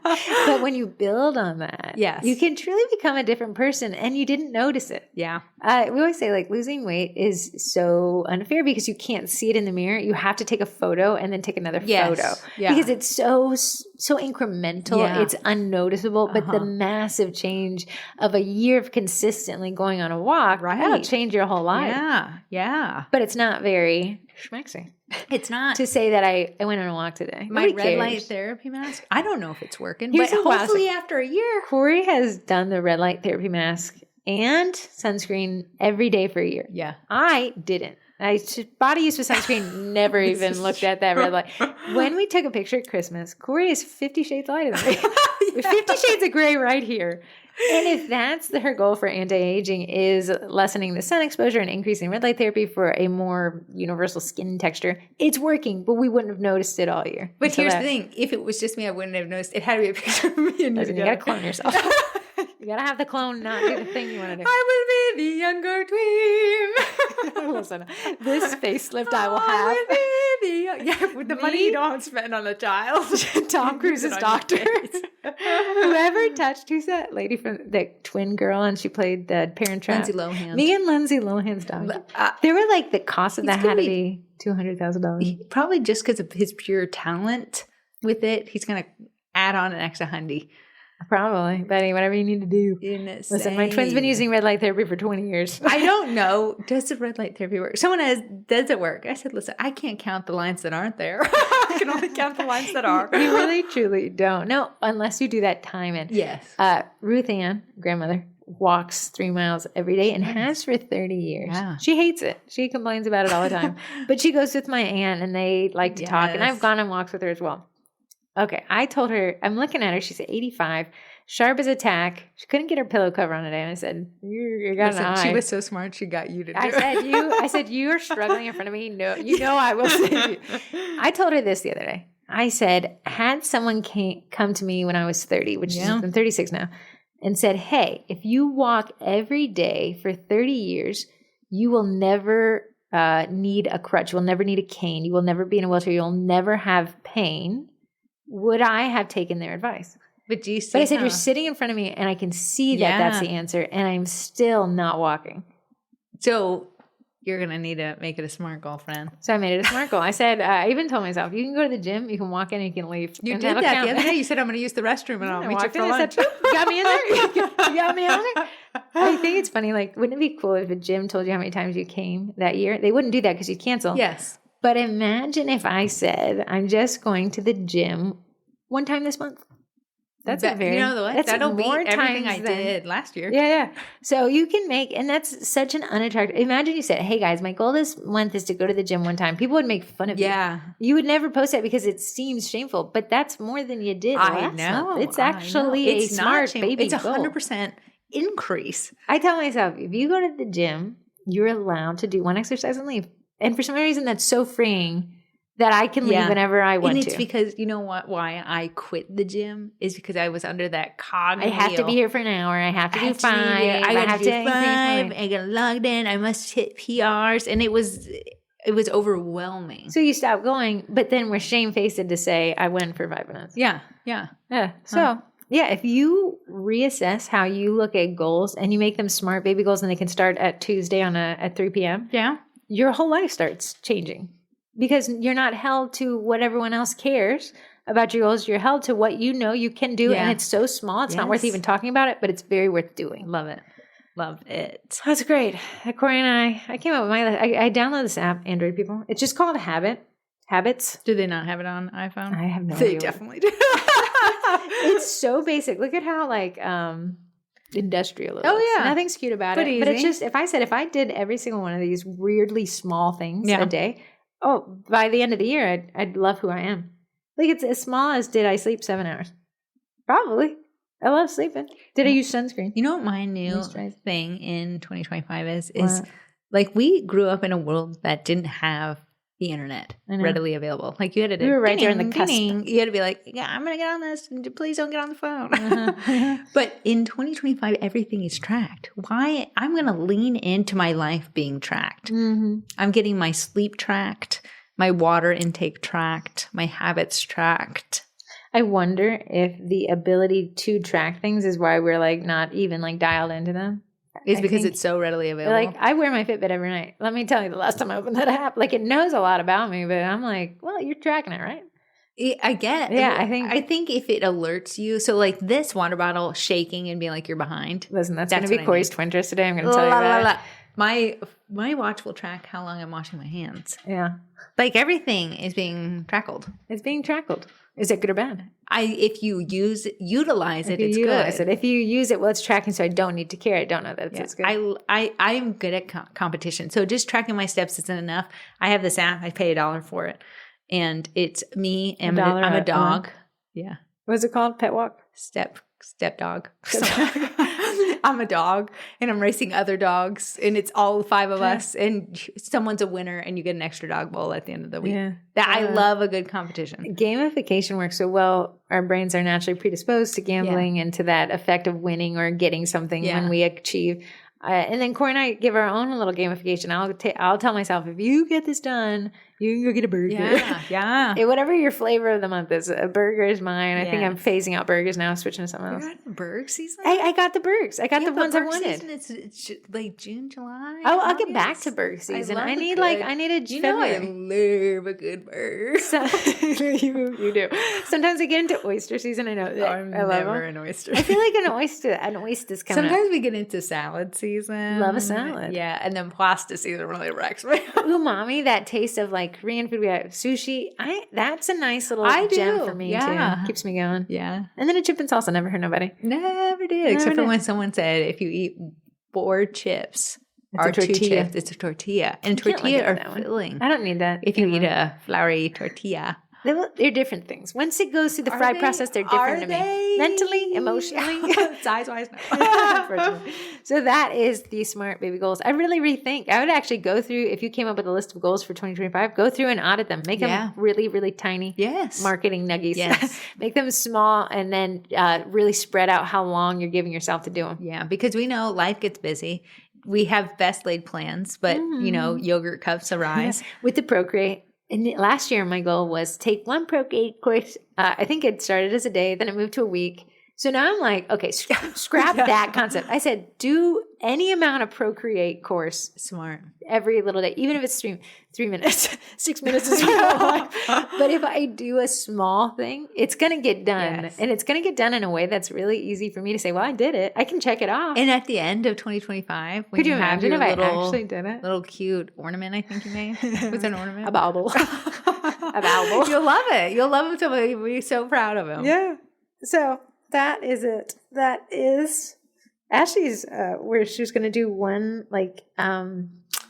But when you build on that, yes, you can truly become a different person and you didn't notice it. Yeah. We always say like losing weight is so unfair because you can't see it in the mirror. You have to take a photo and then take another photo because it's so incremental. Yeah. It's unnoticeable, but the massive change of a year of consistently going on a walk will change your whole life. Yeah. Yeah. But it's not very schmexy. It's not. To say that I went on a walk today. My Nobody red cares. light therapy mask, I don't know if it's working, Here's but the last hopefully thing. after a year. Corey has done the red light therapy mask and sunscreen every day for a year. Yeah. I didn't. Body use with sunscreen, never even looked at that red light. When we took a picture at Christmas, Corey is 50 shades lighter than me. With 50 shades of gray right here. And if that's her goal for anti-aging is lessening the sun exposure and increasing red light therapy for a more universal skin texture, it's working, but we wouldn't have noticed it all year. But here's the thing. If it was just me, I wouldn't have noticed. It had to be a picture of me and you. You got to clone yourself. You got to have the clone not do the thing you want to do. I will be the younger tween. Listen, this facelift I will have. With the money you don't spend on a child. Tom Cruise's doctor. Whoever touched, who's that lady from the twin girl and she played the Parent Trap? Lindsay Lohan. Me and Lindsay Lohan's doctor. They were like the cost of that had to be $200,000. Probably just because of his pure talent with it. He's going to add on an extra $100. Probably. Betty, whatever you need to do. Listen, my twin's been using red light therapy for 20 years. I don't know. Does the red light therapy work? Someone asked, does it work? I said, listen, I can't count the lines that aren't there. I can only count the lines that are. You really, truly don't. No, unless you do that time in. Yes. Ruth Ann, grandmother, walks 3 miles every day and has for 30 years. Yeah. She hates it. She complains about it all the time. But she goes with my aunt and they like to talk. And I've gone on walks with her as well. Okay, I told her, I'm looking at her, she's 85, sharp as a tack. She couldn't get her pillow cover on today. And I said, you got an eye. She was so smart, she got you to do it. I said, you're struggling in front of me. No, you know I will save you. I told her this the other day. I said, had someone come to me when I was 30, which is, I'm 36 now, and said, hey, if you walk every day for 30 years, you will never need a crutch. You will never need a cane. You will never be in a wheelchair. You'll never have pain. Would I have taken their advice? But do you see? But I said, you're sitting in front of me and I can see that that's the answer and I'm still not walking. So you're going to need to make it a SMART goal, friend. So I made it a SMART goal. I said, I even told myself, you can go to the gym, you can walk in and you can leave. You did that the other day. You said, I'm going to use the restroom and I'll meet you for lunch. Said, you got me in there? You got me in there? I think it's funny. Like, wouldn't it be cool if a gym told you how many times you came that year? They wouldn't do that because you'd cancel. Yes. But imagine if I said, I'm just going to the gym 1 time this month. That's a very, you know what? That'll be everything I did last year. Yeah. So you can make, and that's such an unattractive. Imagine you said, hey guys, my goal this month is to go to the gym 1 time. People would make fun of you. Yeah. You would never post that because it seems shameful, but that's more than you did last month. It's actually a smart baby It's 100% goal. increase. I tell myself, if you go to the gym, you're allowed to do 1 exercise and leave. And for some reason, that's so freeing that I can leave whenever I want to. And it's because, you know what, why I quit the gym is because I was under that cog I have to be here for an hour. I have to do 5. I have to do 5. I get logged in. I must hit PRs. And it was overwhelming. So you stop going, but then we're shamefaced to say, I went for 5 minutes. Yeah. So, if you reassess how you look at goals and you make them smart baby goals and they can start at Tuesday at 3 p.m., your whole life starts changing. Because you're not held to what everyone else cares about your goals. You're held to what you know you can do. And it's so small. It's not worth even talking about it, but it's very worth doing. Love it. Love it. That's great. Corey and I came up with I downloaded this app, Android people. It's just called Habits. Do they not have it on iPhone? I have no idea. They definitely do. It's so basic. Look at how like industrial it looks. Oh, yeah. Nothing's cute about it. Easy. But it's just, if I did every single one of these weirdly small things a day, by the end of the year, I'd love who I am. Like, it's as small as, did I sleep 7 hours? Probably. I love sleeping. Did I use sunscreen? You know what my new thing in 2025 is like, we grew up in a world that didn't have the internet readily available. Like, you had to, we were right there in the cusp. You had to be like, yeah, I'm going to get on this. Please don't get on the phone. But in 2025, everything is tracked. Why? I'm going to lean into my life being tracked. Mm-hmm. I'm getting my sleep tracked, my water intake tracked, my habits tracked. I wonder if the ability to track things is why we're like not even like dialed into them. It's because it's so readily available. Like, I wear my Fitbit every night. Let me tell you, the last time I opened that app, like, it knows a lot about me, but I'm like, well, you're tracking it, right? I get. Yeah, I think if it alerts you, so like this water bottle shaking and being like you're behind. Listen, that's going to be Corey's Twinterest today. I'm going to tell you that. My watch will track how long I'm washing my hands. Yeah. Like, everything is being trackled. It's being trackled. Is it good or bad? If you utilize it, it's good. If you use it, well, it's tracking, so I don't need to care. I don't know that it's good. I'm good at competition. So just tracking my steps isn't enough. I have this app. I pay $1 for it. And it's me and I'm a dog. Yeah. What's it called? Pet walk? Step dog. I'm a dog and I'm racing other dogs and it's all 5 of us and someone's a winner and you get an extra dog bowl at the end of the week. Yeah. I love a good competition. Gamification works so well. Our brains are naturally predisposed to gambling and to that effect of winning or getting something when we achieve. And then Corey and I give our own little gamification. I'll tell myself, if you get this done, you can go get a burger. Yeah. Whatever your flavor of the month is, a burger is mine. I think I'm phasing out burgers now, switching to something else. You got the burger season? I got the burgers. I got the ones I wanted. It's like June, July. Oh, I'll get back to burger season. I need a February. I love a good burger. You do. Sometimes I get into oyster season. I know. I'm never an oyster. I feel like an oyster is coming. Sometimes we get into salad season. Love a salad. Yeah, and then pasta season really wrecks me. Umami, that taste of like Korean food. We have sushi. That's a nice little gem for me too. Keeps me going. Yeah. And then a chip and salsa never hurt nobody. Never did. Except for when someone said if you eat 4 chips or 2 chips, it's a tortilla. And tortilla are filling. I don't need that. If you eat a floury tortilla. They're different things. Once it goes through the fried process, they're different to me. Mentally, emotionally. Size-wise, no. So that is the smart baby goals. I really rethink. I would actually go through, if you came up with a list of goals for 2025, go through and audit them. Make them really, really tiny. Yes. Marketing nuggies. Yes. Make them small and then really spread out how long you're giving yourself to do them. Yeah, because we know life gets busy. We have best laid plans, but, yogurt cups arise. With the Procreate. And last year, my goal was take 1 Procreate course. I think it started as a day, then it moved to a week. So now I'm like, okay, scrap that concept. I said, do any amount of Procreate course. Smart. Every little day, even if it's 3 minutes, 6 minutes is my life. But if I do a small thing, it's going to get done. Yes. And it's going to get done in a way that's really easy for me to say, well, I did it. I can check it off. And at the end of 2025, when could you imagine if I actually did it? Little cute ornament, I think you made. What's an ornament? A bauble. A bauble. You'll love it. You'll love him. Somebody will be so proud of him. Yeah. So that is it. That is Ashley's where she's going to do one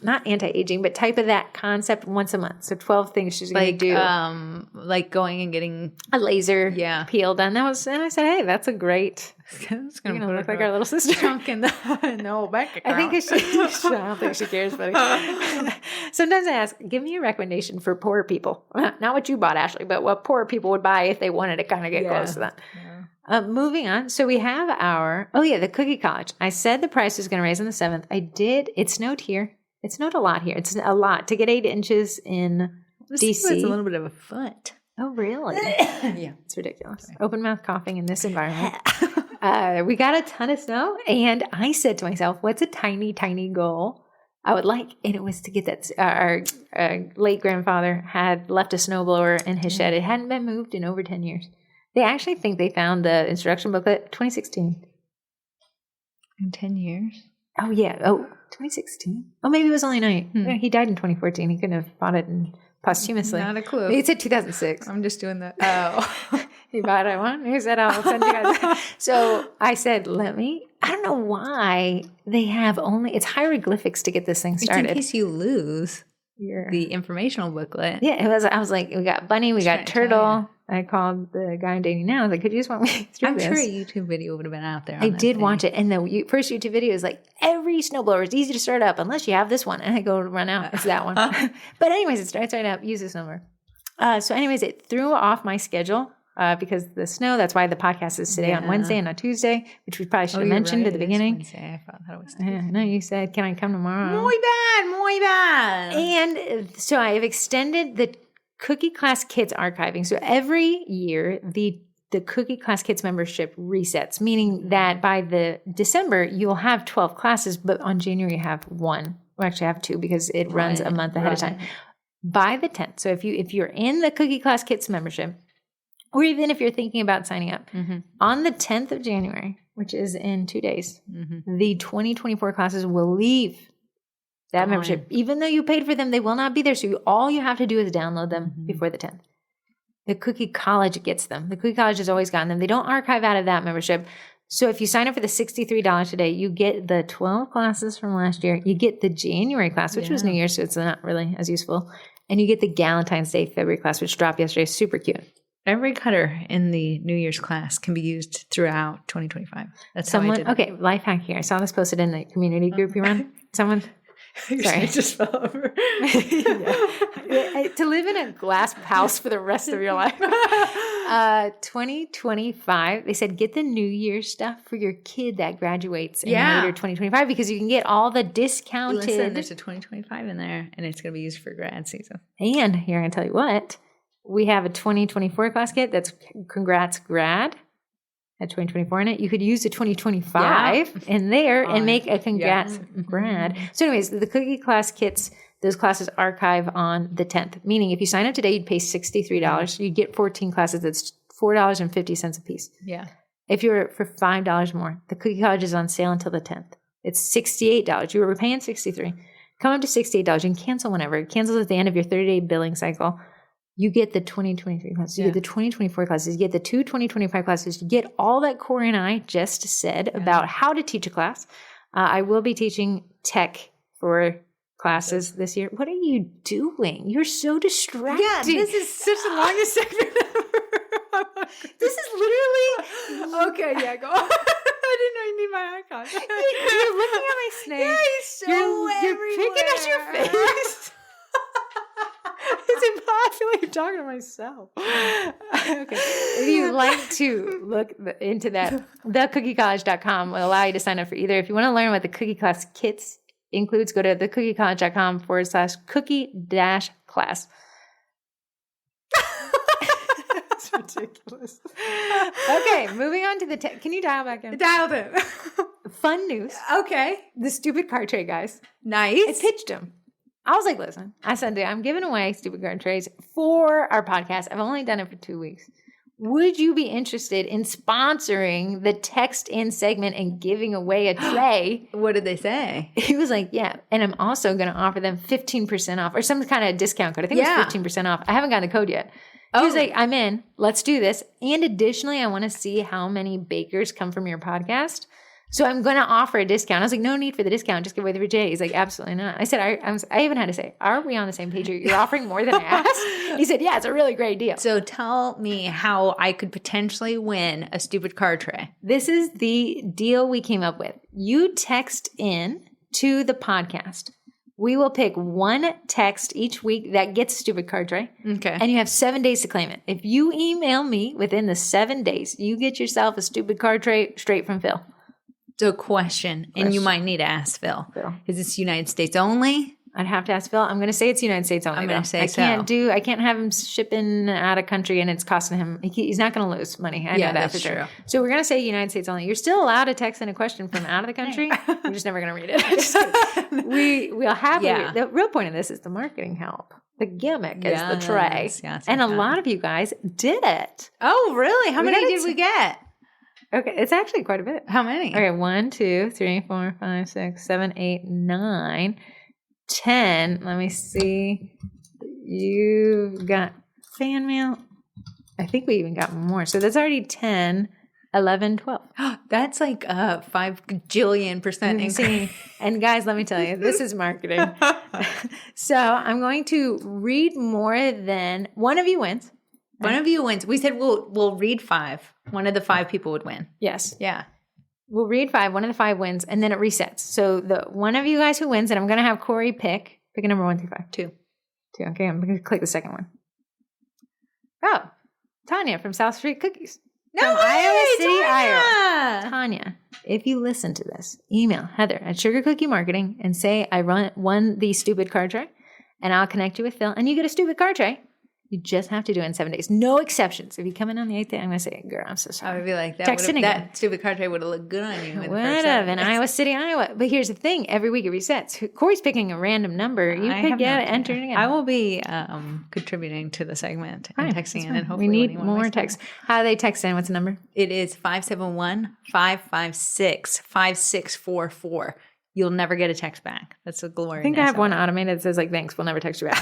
not anti-aging, but type of that concept once a month. So 12 things she's going to do. Like going and getting a laser peel done. And I said, hey, that's a great. It's going to look like our little sister. Chunk in the old bank account. I don't think she cares, buddy. Sometimes I ask, give me a recommendation for poor people. Not what you bought, Ashley, but what poor people would buy if they wanted to kind of get close to that. Yeah. Moving on. So we have the Cookie College. I said the price was going to raise on the 7th. I did. It snowed here. It snowed a lot here. It's a lot. To get 8 inches in DC. It's a little bit of a foot. Oh, really? Yeah. It's ridiculous. Sorry. Open mouth coughing in this environment. We got a ton of snow. And I said to myself, what's a tiny, tiny goal I would like? And it was to get that. Our late grandfather had left a snowblower in his shed. It hadn't been moved in over 10 years. They actually think they found the instruction booklet 2016. In 10 years? Oh, yeah. Oh, 2016? Oh, maybe it was only 9. Yeah, he died in 2014. He couldn't have bought it posthumously. Not a clue. Maybe it said 2006. I'm just doing the, oh. He bought it one. He said, I'll send you guys. So I said, I don't know why they have it's hieroglyphics to get this thing started. It's in case you lose the informational booklet. Yeah, I was like, we got bunny, we got turtle. I called the guy I'm dating now. I was like, could you just walk me through this? I'm sure a YouTube video would have been out there. I did watch it. And the first YouTube video is like, every snowblower is easy to start up unless you have this one. And I go run out. It's that one. But anyways, it starts right up. Use this number. So anyways, it threw off my schedule because of the snow. That's why the podcast is today on Wednesday and not Tuesday, which we probably should have mentioned at the beginning. Wednesday. I thought it was Tuesday. Yeah, no, you said, can I come tomorrow? Muy bad. And so I have extended the Cookie Class Kids archiving. So every year, the Cookie Class Kids membership resets, meaning that by the December, you'll have 12 classes, but on January, you have 1. We actually have 2 because it runs a month ahead of time. By the 10th. So if you're in the Cookie Class Kids membership, or even if you're thinking about signing up, on the 10th of January, which is in 2 days, the 2024 classes will leave that membership. Even though you paid for them, they will not be there. So all you have to do is download them before the 10th. The Cookie College gets them. The Cookie College has always gotten them. They don't archive out of that membership. So if you sign up for the $63 today, you get the 12 classes from last year. You get the January class, which was New Year's, so it's not really as useful. And you get the Valentine's Day February class, which dropped yesterday. Super cute. Every cutter in the New Year's class can be used throughout 2025. That's how I did it. Okay, life hack here. I saw this posted in the community group you run. Someone... Sorry, it just fell over. To live in a glass house for the rest of your life. 2025, they said get the New Year's stuff for your kid that graduates in later 2025 because you can get all the discounted. Listen, there's a 2025 in there, and it's going to be used for grad season. And here, I'm going to tell you what. We have a 2024 class kit that's Congrats Grad. At 2024 in it, you could use the 2025 in there and make a Congrats Grad. So anyways, the Cookie Class kits, those classes archive on the 10th, meaning if you sign up today, you'd pay $63. You'd get 14 classes. That's $4.50 a piece. Yeah. If you're for $5 more, the Cookie College is on sale until the 10th. It's $68. You were paying $63. Come up to $68 and cancel whenever. It cancels at the end of your 30-day billing cycle. You get the 2023 classes, you get the 2024 classes, you get the 2 2025 classes, you get all that Corey and I just said about how to teach a class. I will be teaching tech for classes this year. What are you doing? You're so distracting. Yeah, this is such the longest segment ever. This is literally... Okay, yeah, go on. I didn't know you need my eye contact. You're looking at my snake. Yeah, he's so You're picking at your face. It's impossible. I feel like you're talking to myself. Okay. If you'd like to look into that, thecookie.college.com will allow you to sign up for either. If you want to learn what the Cookie Class kits includes, go to thecookie.college.com/cookie-class. That's ridiculous. Okay, moving on to the can you dial back in? Dialed in. Fun news. Okay. The stupid card tray guys. Nice. I pitched them. I was like, listen, I said, I'm giving away stupid card trays for our podcast. I've only done it for 2 weeks. Would you be interested in sponsoring the text in segment and giving away a tray? What did they say? He was like, yeah. And I'm also going to offer them 15% off or some kind of discount code. I think it was 15% off. I haven't gotten the code yet. He was like, I'm in. Let's do this. And additionally, I want to see how many bakers come from your podcast. So I'm going to offer a discount. I was like, no need for the discount. Just give away the free tray. He's like, absolutely not. I said, I even had to say, are we on the same page? You're offering more than I asked? He said, yeah, it's a really great deal. So tell me how I could potentially win a stupid card tray. This is the deal we came up with. You text in to the podcast. We will pick one text each week that gets a stupid card tray. Okay. And you have 7 days to claim it. If you email me within the 7 days, you get yourself a stupid card tray straight from Phil. So question, and you might need to ask Phil. Is this United States only? I'd have to ask Phil. I'm going to say it's United States only. I'm going to say I can't have him shipping out of country and it's costing him. He's not going to lose money. I know that for sure. True. So we're going to say United States only. You're still allowed to text in a question from out of the country. We're just never going to read it. We'll have the real point of this is the marketing help. The gimmick is the tray. Yes, and a lot of you guys did it. Oh, really? How many did we get? Okay, it's actually quite a bit. How many? Okay, 1, 2, 3, 4, 5, 6, 7, 8, 9, 10. Let me see. You've got fan mail. I think we even got more. So that's already 10, 11, 12. That's like a 5 gajillion% increase. And guys, let me tell you, this is marketing. So I'm going to read more than one of you wins. One of you wins. We said we'll read 5. One of the 5 people would win. Yes. Yeah. We'll read 5. One of the 5 wins, and then it resets. So the one of you guys who wins, and I'm going to have Corey pick a number 1 through 5. 2. Okay, I'm going to click the second one. Oh, Tanya from South Street Cookies. No way, Iowa City, Tanya. Iowa. Tanya, if you listen to this, email Heather at Sugar Cookie Marketing and say I won the stupid card tray, and I'll connect you with Phil, and you get a stupid card tray. You just have to do it in 7 days. No exceptions. If you come in on the 8th day, I'm going to say, girl, I'm so sorry. I would be like, that stupid card tray would have looked good on you. Would have in Iowa City, Iowa. But here's the thing. Every week it resets. Corey's picking a random number. You could get it entered again. I will be contributing to the segment and texting in. And hopefully we need more texts. How do they text in? What's the number? It is 571-556-5644. You'll never get a text back. That's a glory. I think I have one automated that says like, thanks, we'll never text you back.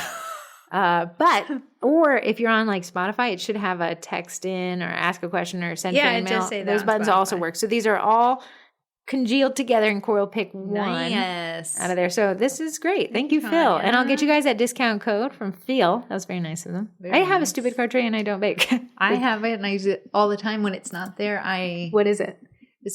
Or if you're on like Spotify, it should have a text in or ask a question or send an email. Just say that those buttons also work. So these are all congealed together, and Corey will pick one out of there. So this is great. Thank you, Phil. Yeah. And I'll get you guys that discount code from Phil. That was very nice of them. I have a stupid card tray and I don't bake. I have it and I use it all the time. When it's not there, What is it?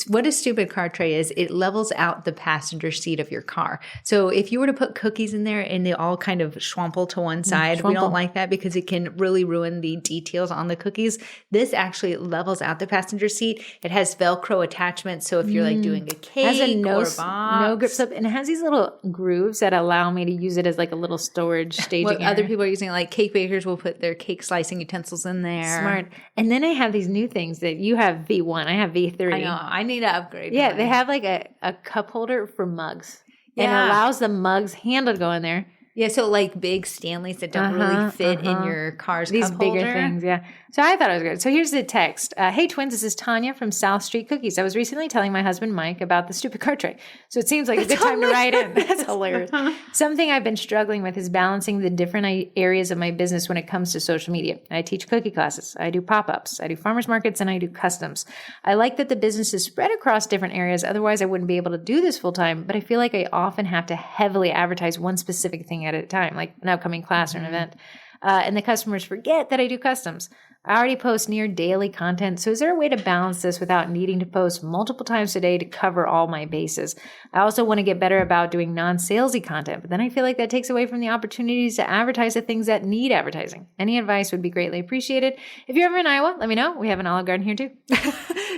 What a stupid card tray is, it levels out the passenger seat of your car. So if you were to put cookies in there and they all kind of schwample to one side, we don't like that because it can really ruin the details on the cookies. This actually levels out the passenger seat. It has Velcro attachments. So if you're like doing a cake or a box. No grip slip. And it has these little grooves that allow me to use it as like a little storage staging area. Other people are using, like cake bakers will put their cake slicing utensils in there. Smart. And then I have these new things that you have V1. I have V3. I know. I need to upgrade. Yeah, they have like a cup holder for mugs. Yeah. And it allows the mugs handle to go in there. Yeah, so like big Stanleys that don't really fit in your car's These cup bigger holder. Things, yeah. So I thought it was good. So here's the text. Hey, twins, this is Tanya from South Street Cookies. I was recently telling my husband, Mike, about the stupid card tray. So it seems like a good time to write in. That's hilarious. Something I've been struggling with is balancing the different areas of my business when it comes to social media. I teach cookie classes. I do pop-ups. I do farmers markets, and I do customs. I like that the business is spread across different areas. Otherwise, I wouldn't be able to do this full-time. But I feel like I often have to heavily advertise one specific thing at a time, like an upcoming class or an event. And the customers forget that I do customs. I already post near daily content, so is there a way to balance this without needing to post multiple times a day to cover all my bases? I also want to get better about doing non-salesy content, but then I feel like that takes away from the opportunities to advertise the things that need advertising. Any advice would be greatly appreciated. If you're ever in Iowa, let me know. We have an Olive Garden here too.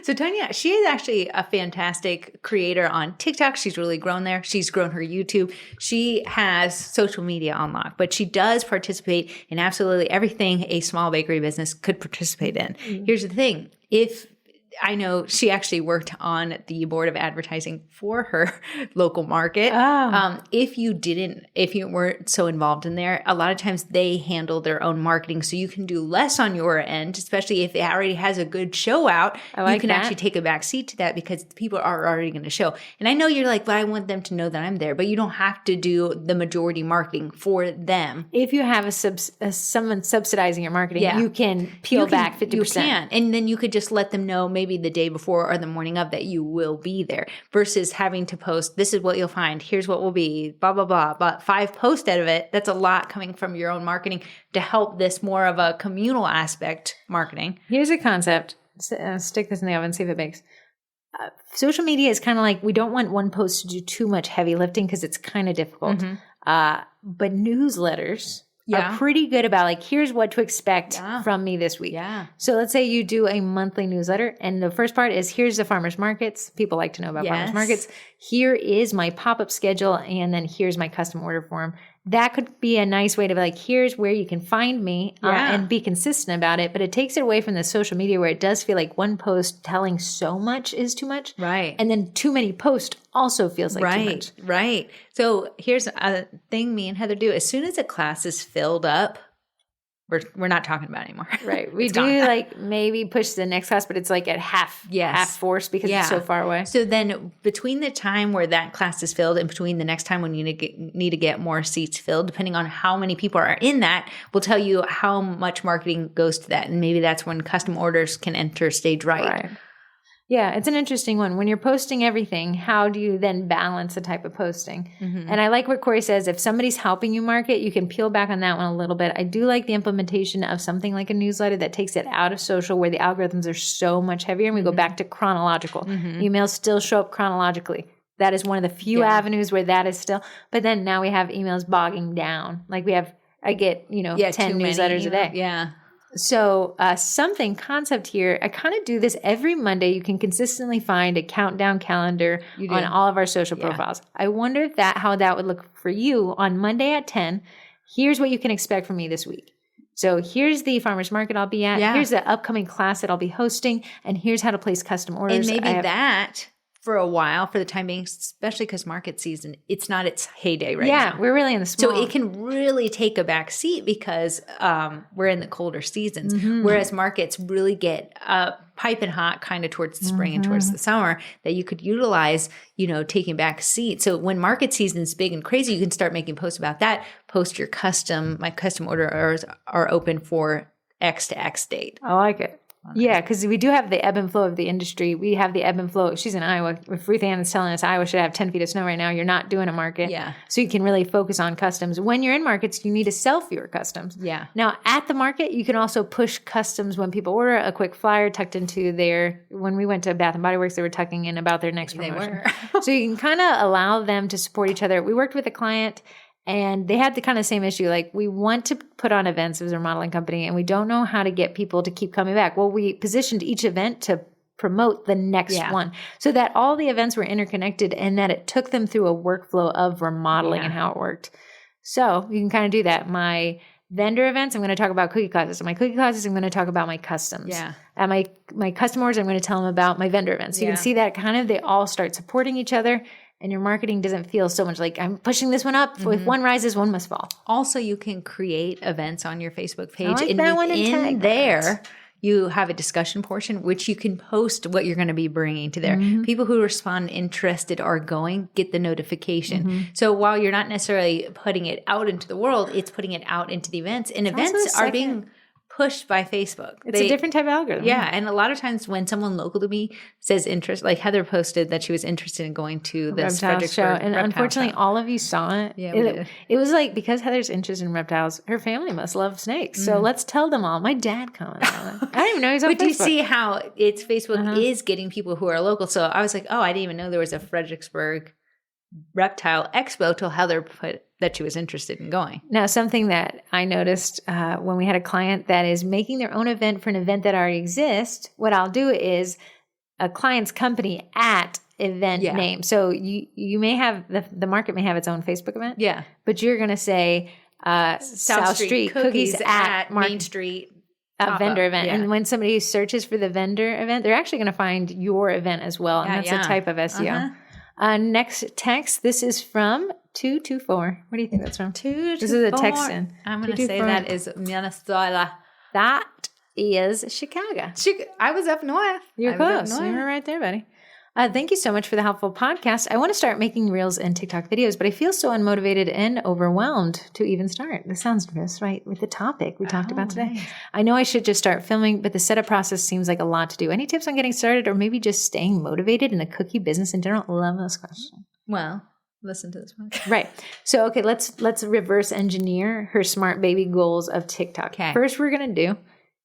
So Tanya, she is actually a fantastic creator on TikTok. She's really grown there. She's grown her YouTube. She has social media on lock, but she does participate in absolutely everything a small bakery business could participate in. Here's the thing. I know she actually worked on the board of advertising for her local market. If you weren't so involved in there, a lot of times they handle their own marketing. So you can do less on your end, especially if it already has a good show out. You can actually take a back seat to that because people are already going to show. And I know you're like, but I want them to know that I'm there, but you don't have to do the majority marketing for them. If you have someone subsidizing your marketing, you can peel back 50%. You can. And then you could just let them know maybe the day before or the morning of that you will be there versus having to post, this is what you'll find, here's what will be, blah, blah, blah. But 5 posts out of it, that's a lot coming from your own marketing to help this more of a communal aspect marketing. Here's a concept. Stick this in the oven, see if it bakes. Social media is kind of like, we don't want one post to do too much heavy lifting because it's kind of difficult. But newsletters are pretty good about like, here's what to expect from me this week. So let's say you do a monthly newsletter and the first part is, here's the farmers markets. People like to know about farmers markets. Here is my pop-up schedule. And then here's my custom order form. That could be a nice way to be like, here's where you can find me and be consistent about it. But it takes it away from the social media where it does feel like one post telling so much is too much. Right. And then too many posts also feels like too much. Right. So here's a thing me and Heather do. As soon as a class is filled up, we're not talking about it anymore. Right. We do like maybe push the next class, but it's like at half force because it's so far away. So then between the time where that class is filled and between the next time when you need to get more seats filled, depending on how many people are in that, will tell you how much marketing goes to that. And maybe that's when custom orders can enter stage right. Yeah, it's an interesting one. When you're posting everything, how do you then balance the type of posting? Mm-hmm. And I like what Corey says. If somebody's helping you market, you can peel back on that one a little bit. I do like the implementation of something like a newsletter that takes it out of social where the algorithms are so much heavier. And we go back to chronological. Emails still show up chronologically. That is one of the few avenues where that is still. But then now we have emails bogging down. Like I get 10 newsletters a day. Yeah. So something concept here, I kind of do this every Monday. You can consistently find a countdown calendar on all of our social profiles. I wonder how that would look for you on Monday at 10. Here's what you can expect from me this week. So here's the farmer's market I'll be at. Yeah. Here's the upcoming class that I'll be hosting. And here's how to place custom orders. And maybe that for a while, for the time being, especially because market season, it's not its heyday right now. Yeah, we're really in the small. So it can really take a back seat because we're in the colder seasons, whereas markets really get piping hot kind of towards the spring and towards the summer that you could utilize, taking back seat. So when market season is big and crazy, you can start making posts about that. Post your my custom orders are open for X to X date. I like it. Yeah, because we do have the ebb and flow of the industry. We have the ebb and flow. She's in Iowa. If Ruth Ann is telling us Iowa should have 10 feet of snow right now, you're not doing a market. Yeah. So you can really focus on customs. When you're in markets, you need to sell fewer customs. Yeah. Now, at the market, you can also push customs when people order a quick flyer tucked into when we went to Bath & Body Works, they were tucking in about their next promotion. They were. So you can kind of allow them to support each other. We worked with a client and they had the kind of same issue. Like, we want to put on events as a modeling company and we don't know how to get people to keep coming back. Well, we positioned each event to promote the next one so that all the events were interconnected and that it took them through a workflow of remodeling and how it worked. So you can kind of do that. My vendor events, I'm going to talk about cookie classes. At my cookie classes, I'm going to talk about my customs. Yeah. At my customers, I'm going to tell them about my vendor events. So you can see that kind of they all start supporting each other. And your marketing doesn't feel so much like I'm pushing this one up. If one rises, one must fall. Also, you can create events on your Facebook page. I like that one in there. You have a discussion portion, which you can post what you're going to be bringing to there. People who respond interested are get the notification. So while you're not necessarily putting it out into the world, it's putting it out into the events. And events are being pushed by Facebook. It's a different type of algorithm. Yeah. And a lot of times when someone local to me says interest, like Heather posted that she was interested in going to this Fredericksburg show. And unfortunately, all of you saw it. Yeah, it was like, because Heather's interested in reptiles, her family must love snakes. So let's tell them all. My dad commented on it. I didn't even know he was on Facebook. But you see how Facebook is getting people who are local. So I was like, oh, I didn't even know there was a Fredericksburg reptile expo till Heather put that she was interested in going. Now, something that I noticed when we had a client that is making their own event for an event that already exists, what I'll do is a client's company at event name. So you may have, the market may have its own Facebook event. Yeah. But you're going to say South Street Cookies at Main Street. A vendor event. Yeah. And when somebody searches for the vendor event, they're actually going to find your event as well. And that's a type of SEO. Next text, this is from 224. What do you think that's from? 224. This is a text in. I'm going to say that is Minnesota. That is Chicago. I was up north. You're close. You were right there, buddy. Thank you so much for the helpful podcast. I want to start making reels and TikTok videos, but I feel so unmotivated and overwhelmed to even start. This sounds just right with the topic we talked about today. Nice. I know I should just start filming, but the setup process seems like a lot to do. Any tips on getting started or maybe just staying motivated in the cookie business in general? Love this question. Well, listen to this one. Right. So, okay, let's reverse engineer her smart baby goals of TikTok. Okay. First, we're going to do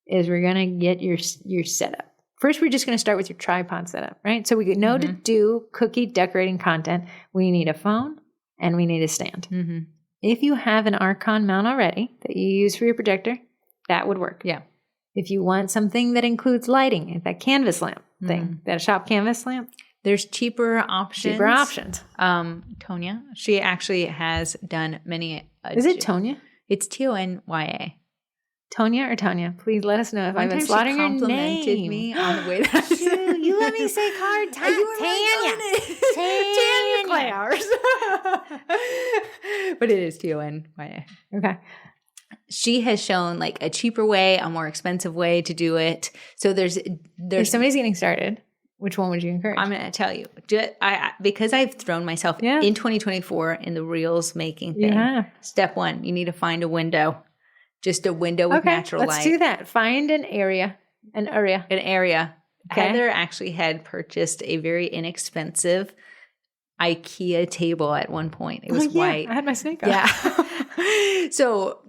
is we're going to get your setup. First, we're just going to start with your tripod setup, right? So we know to do cookie decorating content, we need a phone and we need a stand. If you have an Archon mount already that you use for your projector, that would work. Yeah. If you want something that includes lighting, that canvas lamp thing, that shop canvas lamp, there's cheaper options. Tonya, she actually has done many. Is it Tonya? It's Tonya. Tonya or Tanya? Please let us know if I've been slaughtering your name. Complimented me on the way that you let me say card Tanya Clay hours. But it is Tonya. Okay. she has shown like a cheaper way, a more expensive way to do it. So there's if somebody's getting started, which one would you encourage? I'm going to tell you, because I've thrown myself in 2024 in the reels making thing. Yeah. Step one, you need to find a window, just a window with natural light. Let's do that. Find an area. Okay. Heather actually had purchased a very inexpensive IKEA table at one point. It was white. I had my snake on. Yeah. So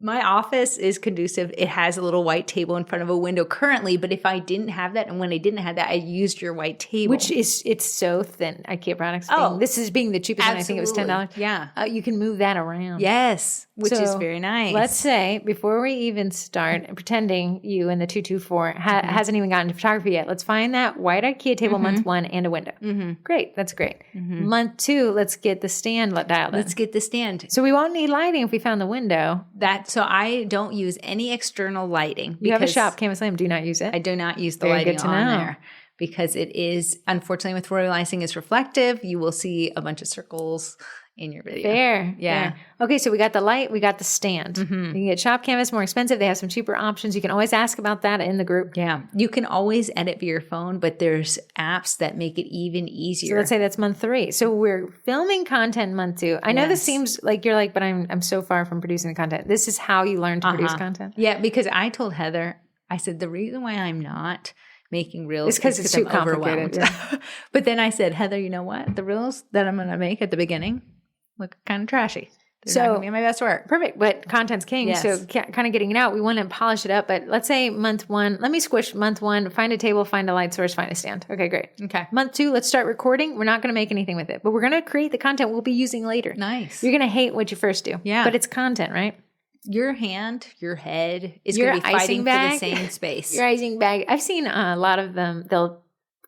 my office is conducive. It has a little white table in front of a window currently, but if I didn't have that, and when I didn't have that, I used your white table. It's so thin. IKEA products. This is being the cheapest one. I think it was $10. Yeah. You can move that around. Yes, which is very nice. Let's say, before we even start, pretending you and the 224 hasn't even gotten to photography yet, let's find that white IKEA table month 1 and a window. Great. That's great. Month 2, let's get the stand dialed in. Let's get the stand. So we won't need lighting if we found the window. So I don't use any external lighting. You have a shop canvas lamp. Do you not use it? I do not use the lighting on there because it is, unfortunately, with royalizing, it's reflective. You will see a bunch of circles in your video. Fair. Yeah. Okay, so we got the light, we got the stand. You can get shop canvas, more expensive. They have some cheaper options. You can always ask about that in the group. Yeah. You can always edit via your phone, but there's apps that make it even easier. So let's say that's month 3. So we're filming content month 2. I know this seems like you're like, but I'm so far from producing the content. This is how you learn to produce content. Yeah, because I told Heather, I said, the reason why I'm not making reels is because it's too complicated. Yeah. But then I said, Heather, you know what? The reels that I'm going to make at the beginning look kind of trashy. They're not going to be my best work. Perfect. But content's king. Yes. So kind of getting it out. We want to polish it up. But let's say month 1, let me squish month 1, find a table, find a light source, find a stand. Okay, great. Okay. Month 2, let's start recording. We're not going to make anything with it, but we're going to create the content we'll be using later. Nice. You're going to hate what you first do. Yeah. But it's content, right? Your hand, your head is going to be fighting for the same space. Your icing bag. I've seen a lot of them. They'll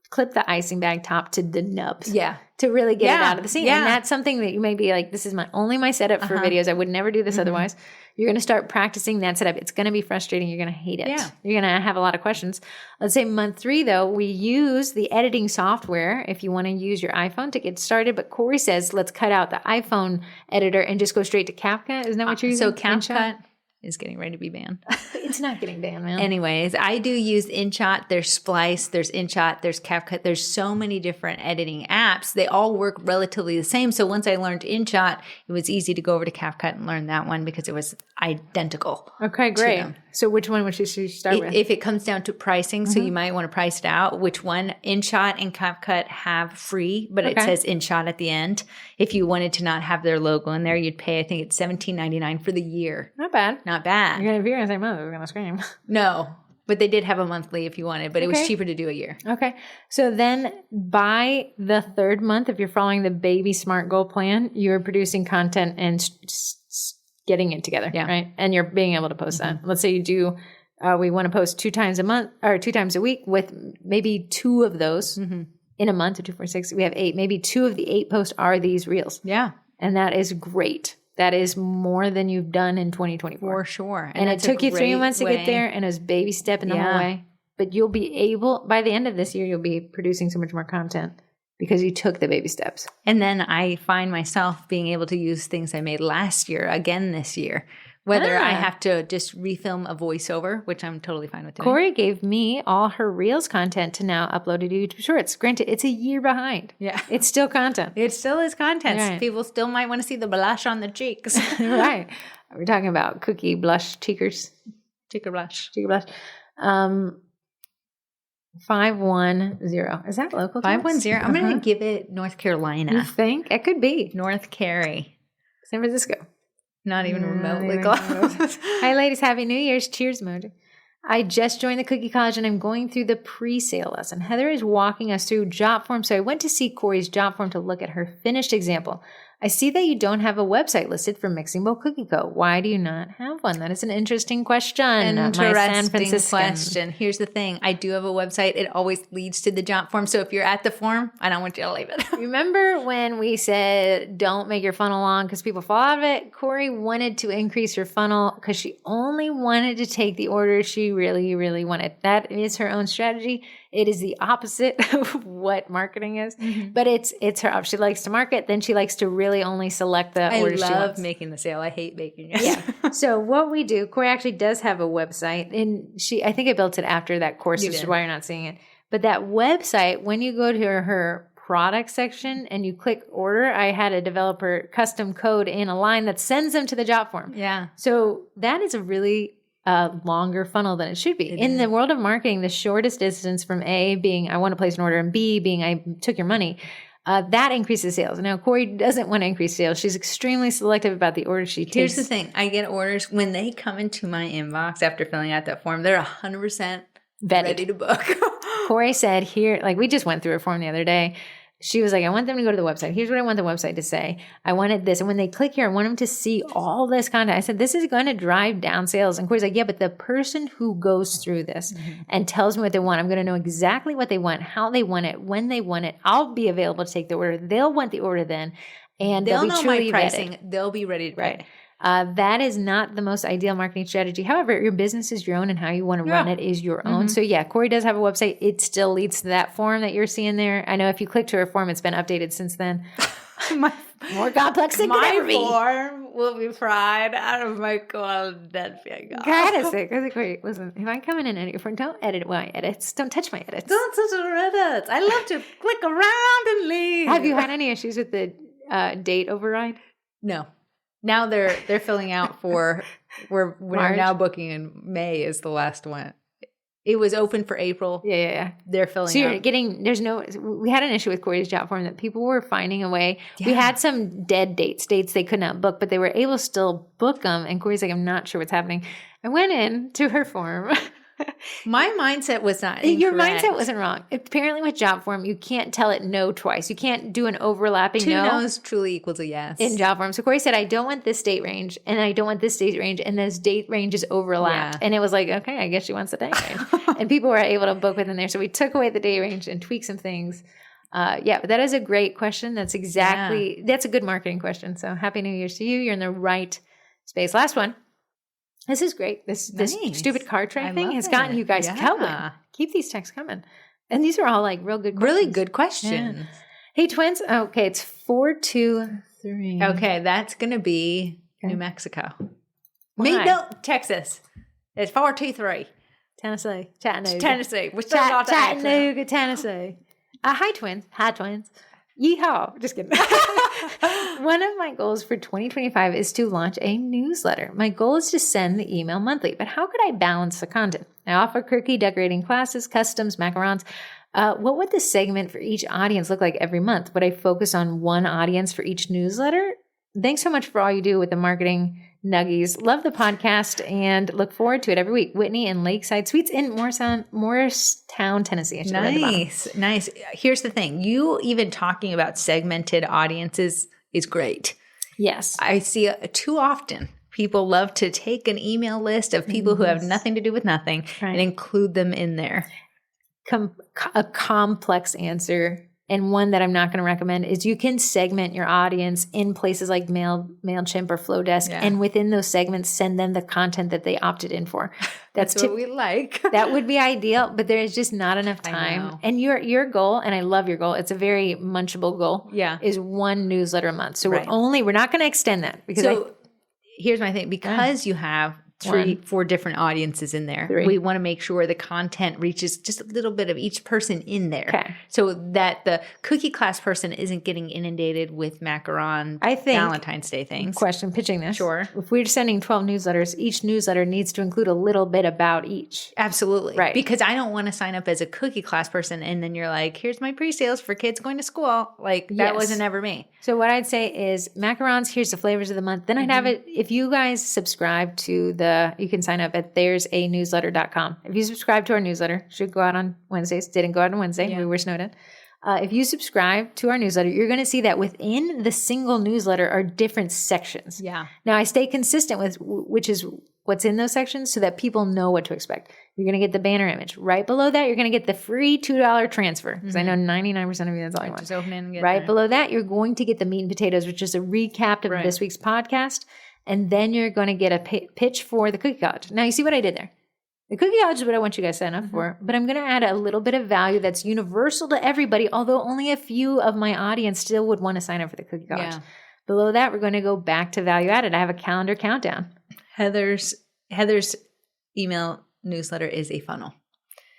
clip the icing bag top to the nubs. Yeah. To really get it out of the scene. Yeah. And that's something that you may be like, this is my setup for videos. I would never do this otherwise. You're going to start practicing that setup. It's going to be frustrating. You're going to hate it. Yeah. You're going to have a lot of questions. Let's say month 3, though, we use the editing software if you want to use your iPhone to get started. But Corey says, let's cut out the iPhone editor and just go straight to CapCut. Isn't that what you're using? So CapCut is getting ready to be banned. It's not getting banned, man. Anyways, I do use InShot. There's Splice. There's InShot. There's CapCut. There's so many different editing apps. They all work relatively the same. So once I learned InShot, it was easy to go over to CapCut and learn that one because it was identical. Okay, great. So which one would you start with? If it comes down to pricing, so you might want to price it out. Which one? InShot and CapCut have free, but it says InShot at the end. If you wanted to not have their logo in there, you'd pay, I think it's $17.99 for the year. Not bad. Not bad. If you're going to say month, we're going to scream. No, but they did have a monthly if you wanted, but it was cheaper to do a year. Okay. So then by the 3rd month, if you're following the Baby Smart Goal Plan, you're producing content and getting it together, right? And you're being able to post that. Let's say you do, we want to post 2 times a month or 2 times a week with maybe 2 of those in a month. So 2, 4, 6, we have 8. Maybe 2 of the 8 posts are these reels. Yeah. And that is great. That is more than you've done in 2024. For sure. And it took you 3 months to get there, and it was baby step in the whole way. But you'll be able, by the end of this year, you'll be producing so much more content because you took the baby steps. And then I find myself being able to use things I made last year again this year. Whether I have to just refilm a voiceover, which I'm totally fine with doing. Corey gave me all her Reels content to now upload to YouTube Shorts. Granted, it's a year behind. Yeah. It's still content. It still is content. Right. People still might want to see the blush on the cheeks. Right. We're talking about cookie blush cheekers. Cheeker blush. Cheeker blush. 510. Is that local? 510. I'm going to give it North Carolina. You think? It could be. North Cary. San Francisco. Not even remotely close. Hi, ladies. Happy New Year's. Cheers, Mojo. I just joined the Cookie College and I'm going through the pre-sale lesson. Heather is walking us through job form, so I went to see Corey's job form to look at her finished example. I see that you don't have a website listed for Mixing Bowl Cookie Co. Why do you not have one? That is an interesting question. Interesting question. Here's the thing. I do have a website. It always leads to the job form. So if you're at the form, I don't want you to leave it. Remember when we said don't make your funnel long because people fall out of it? Corey wanted to increase her funnel because she only wanted to take the orders she really, really wanted. That is her own strategy. It is the opposite of what marketing is, but it's her. She likes to market. Then she likes to really really only select the orders she wants. I love making the sale. I hate making it. Yeah. So what we do, Corey actually does have a website, and I think I built it after that course, which is why you're not seeing it. But that website, when you go to her product section and you click order, I had a developer custom code in a line that sends them to the job form. Yeah. So that is a really longer funnel than it should be. In the world of marketing, the shortest distance from A being I want to place an order and B being I took your money, that increases sales. Now, Corey doesn't want to increase sales. She's extremely selective about the orders she takes. Here's the thing. I get orders when they come into my inbox after filling out that form. They're 100% ready to book. Corey said here, like we just went through a form the other day. She was like, I want them to go to the website. Here's what I want the website to say. I wanted this. And when they click here, I want them to see all this content. I said, this is going to drive down sales. And Corey's like, yeah, but the person who goes through this and tells me what they want, I'm going to know exactly what they want, how they want it, when they want it. I'll be available to take the order. They'll want the order then. And they'll know my pricing. Vetted. They'll be ready to pay. Right. That is not the most ideal marketing strategy. However, your business is your own and how you want to run it is your own. So yeah, Corey does have a website. It still leads to that form that you're seeing there. I know if you click to her form, it's been updated since then. More complex than my form will be fried out of my cold dead finger. Corey, listen, if I come in and edit your form, don't edit my edits. Don't touch my edits. Don't touch your edits. I love to click around and leave. Have you had any issues with the date override? No. Now they're filling out for we're now booking in May is the last one. It was open for April. Yeah. They're filling out. So you're getting we had an issue with Corey's job form that people were finding a way. Yeah. We had some dead dates they could not book, but they were able to still book them. And Corey's like, I'm not sure what's happening. I went in to her form. My mindset was not incorrect. Your mindset wasn't wrong. Apparently with job form, you can't tell it no twice. You can't do an overlapping Two no's truly equals a yes. In job form. So Corey said, I don't want this date range, and I don't want this date range, and those date ranges overlapped. Yeah. And it was like, okay, I guess she wants the date range. And people were able to book within there. So we took away the date range and tweaked some things. But that is a great question. That's a good marketing question. So Happy New Year's to you. You're in the right space. Last one. This is great. This stupid card track thing has gotten you guys going. Keep these texts coming. And these are all like real good questions. Really good questions. Yeah. Hey, twins. Okay, it's 423. Okay, that's going to be New Mexico. No, Texas. It's 423. Tennessee. Chattanooga. Tennessee. Chattanooga, Tennessee. Hi, twins. Hi, twins. Yeehaw. Just kidding. One of my goals for 2025 is to launch a newsletter. My goal is to send the email monthly, but how could I balance the content? I offer cookie decorating classes, customs, macarons. What would the segment for each audience look like every month? Would I focus on one audience for each newsletter? Thanks so much for all you do with the marketing nuggies. Love the podcast and look forward to it every week. Whitney and Lakeside Suites in Morristown, Tennessee. Nice. Here's the thing. You even talking about segmented audiences is great. Yes. I see too often people love to take an email list of people who have nothing to do with nothing and include them in there. A complex answer, and one that I'm not going to recommend, is you can segment your audience in places like MailChimp or Flowdesk, and within those segments, send them the content that they opted in for. That's what we like. That would be ideal, but there is just not enough time. And your goal, and I love your goal, it's a very munchable goal, is one newsletter a month. So we're not going to extend that. Because here's my thing. Because you have 4 different audiences in there. 3. We want to make sure the content reaches just a little bit of each person in there. Okay. So that the cookie class person isn't getting inundated with macaron Valentine's Day things. Question, pitching this. Sure. If we're sending 12 newsletters, each newsletter needs to include a little bit about each. Absolutely. Right. Because I don't want to sign up as a cookie class person and then you're like, here's my pre-sales for kids going to school. Like that wasn't ever me. So what I'd say is macarons, here's the flavors of the month. Then I'd have it, if you guys subscribe to you can sign up at there'sanewsletter.com. If you subscribe to our newsletter, should go out on Wednesdays. Didn't go out on Wednesday. We were snowed in. If you subscribe to our newsletter, you're going to see that within the single newsletter are different sections. Yeah. Now I stay consistent with which is what's in those sections so that people know what to expect. You're going to get the banner image. Right below that, you're going to get the free $2 transfer. Because I know 99% of you, that's all you want. Just open it and get right below that, you're going to get the meat and potatoes, which is a recap of this week's podcast. And then you're going to get a pitch for the Cookie College. Now, you see what I did there? The Cookie College is what I want you guys to sign up for, but I'm going to add a little bit of value that's universal to everybody, although only a few of my audience still would want to sign up for the Cookie College. Below that, we're going to go back to value added. I have a calendar countdown. Heather's email newsletter is a funnel.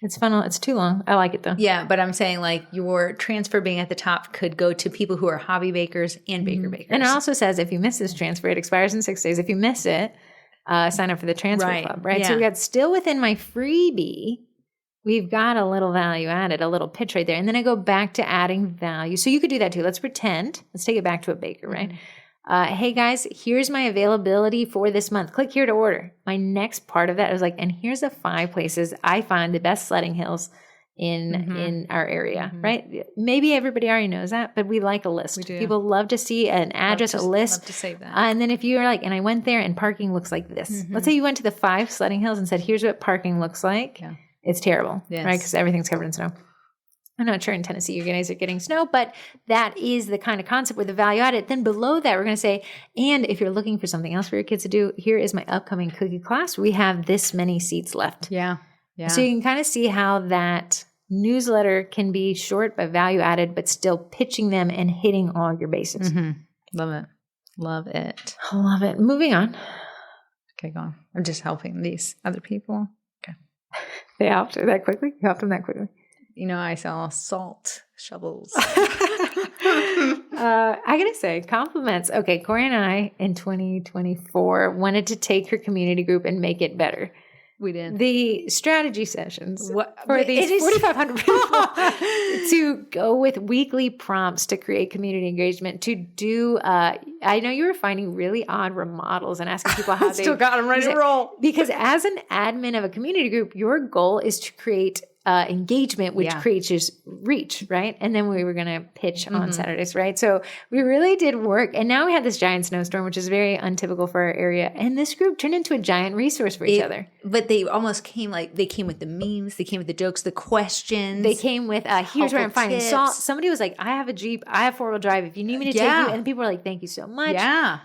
It's funnel. It's too long. I like it though. Yeah, but I'm saying like your transfer being at the top could go to people who are hobby bakers and baker bakers. And it also says if you miss this transfer, it expires in 6 days. If you miss it, sign up for the transfer club, right? Yeah. So we got still within my freebie, we've got a little value added, a little pitch right there. And then I go back to adding value. So you could do that too. Let's pretend. Let's take it back to a baker, right? Hey guys, here's my availability for this month. Click here to order. My next part of that is like, and here's the 5 places I find the best sledding hills in our area, right? Maybe everybody already knows that, but we like a list. People love to see an address, a list. Love to save that. And then if you're like, and I went there and parking looks like this. Let's say you went to the 5 sledding hills and said, here's what parking looks like. Yeah. It's terrible, right? Because everything's covered in snow. I'm not sure in Tennessee you guys are getting snow, but that is the kind of concept with the value added. Then below that, we're going to say, and if you're looking for something else for your kids to do, here is my upcoming cookie class. We have this many seats left. Yeah. So you can kind of see how that newsletter can be short but value added, but still pitching them and hitting all your bases. Love it. Love it. I love it. Moving on. Okay, go on. I'm just helping these other people. Okay. They helped that quickly? You helped them that quickly? You know, I sell salt shovels. I gotta say, compliments. Okay, Corey and I in 2024 wanted to take her community group and make it better. We did. The strategy sessions for these 4,500 people to go with weekly prompts to create community engagement, to do, I know you were finding really odd remodels and asking people how they still got them ready to roll. Because as an admin of a community group, your goal is to create engagement, which creates just reach, right? And then we were going to pitch on Saturdays, right? So we really did work. And now we had this giant snowstorm, which is very untypical for our area. And this group turned into a giant resource for each other. But they almost came they came with the memes, they came with the jokes, the questions. They came with, here's where I'm finding salt. Somebody was like, I have a Jeep, I have 4-wheel drive. If you need me to take you. And people were like, thank you so much. Yeah.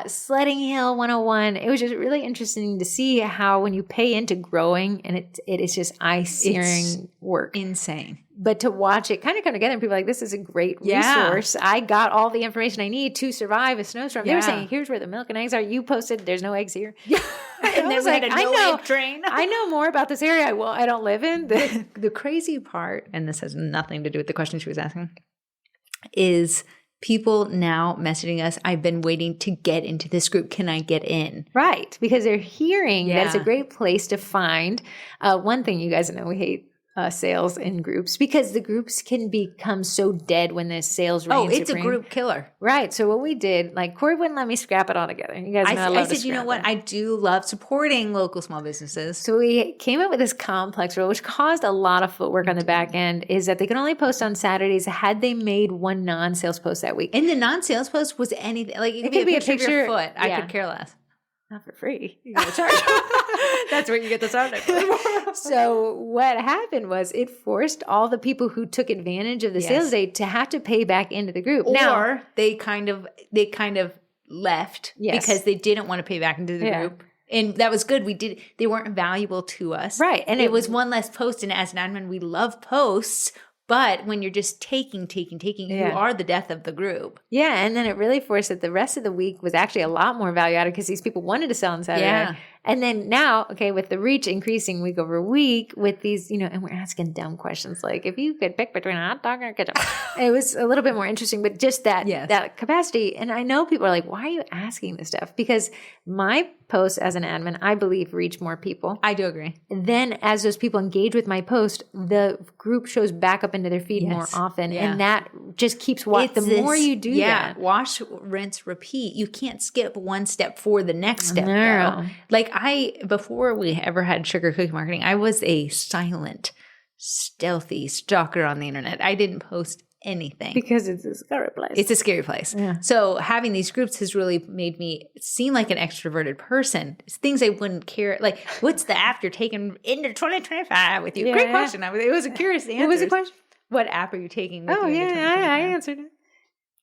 Sledding Hill 101. It was just really interesting to see how when you pay into growing, and it is just eye-searing work. Insane. But to watch it kind of come together and people are like, this is a great resource. I got all the information I need to survive a snowstorm. They were saying, here's where the milk and eggs are. You posted, there's no eggs here. Yeah. And then we had a no-egg train. I know more about this area I don't live in. The crazy part, and this has nothing to do with the question she was asking, is people now messaging us, I've been waiting to get into this group. Can I get in? Right. Because they're hearing that it's a great place to find. One thing you guys know, we hate sales in groups because the groups can become so dead when the sales reign it's supreme. A group killer. Right. So what we did, like Corey wouldn't let me scrap it all together. You guys know I said, you know what? I do love supporting local small businesses. So we came up with this complex rule, which caused a lot of footwork on the back end, is that they can only post on Saturdays had they made one non-sales post that week. And the non-sales post was anything. Like it could be a picture of your foot. I could care less. Not for free. You gotta charge. That's where you get the sound effect. So what happened was it forced all the people who took advantage of the sales day to have to pay back into the group. Or they kind of left because they didn't want to pay back into the group. And that was good. They weren't valuable to us. Right. And it was one less post. And as an admin, we love posts. But when you're just taking, you are the death of the group. Yeah, and then it really forced that the rest of the week was actually a lot more value added because these people wanted to sell on Saturday. Yeah. And then now, with the reach increasing week over week with these, and we're asking dumb questions like, if you could pick between a hot dog and a ketchup. It was a little bit more interesting, but just that capacity. And I know people are like, why are you asking this stuff? Because my posts as an admin, I believe, reach more people. I do agree. Then as those people engage with my post, the group shows back up into their feed more often. Yeah. And that just keeps more you do that. Wash, rinse, repeat. You can't skip one step for the next step. No. Like before we ever had sugar cookie marketing, I was a silent, stealthy stalker on the internet. I didn't post anything. Because it's a scary place. It's a scary place. Yeah. So having these groups has really made me seem like an extroverted person. It's things I wouldn't care. Like, what's the app you're taking into 2025 with you? Great question. It was a curious answer. What was the question? What app are you taking with you? I answered it.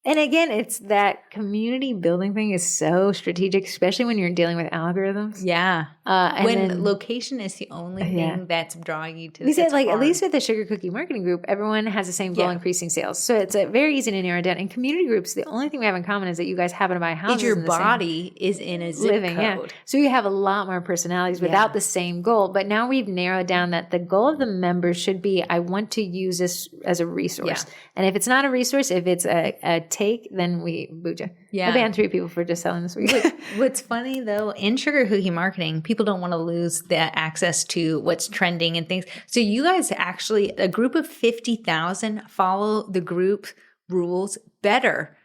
And again, it's that community building thing is so strategic, especially when you're dealing with algorithms. Yeah. And when then, location is the only thing that's drawing you to we said, like, hard. at least with the Sugar Cookie Marketing Group, everyone has the same goal, increasing sales. So it's very easy to narrow it down. In community groups, the only thing we have in common is that you guys happen to buy houses. Your body is in a zip code. Yeah. So you have a lot more personalities without the same goal. But now we've narrowed down that the goal of the members should be, I want to use this as a resource. Yeah. And if it's not a resource, if it's a take, then we boot you. Yeah. I banned 3 people for just selling this week. What's funny though, in Sugar Cookie Marketing, people don't want to lose that access to what's trending and things. So you guys actually, a group of 50,000 follow the group rules better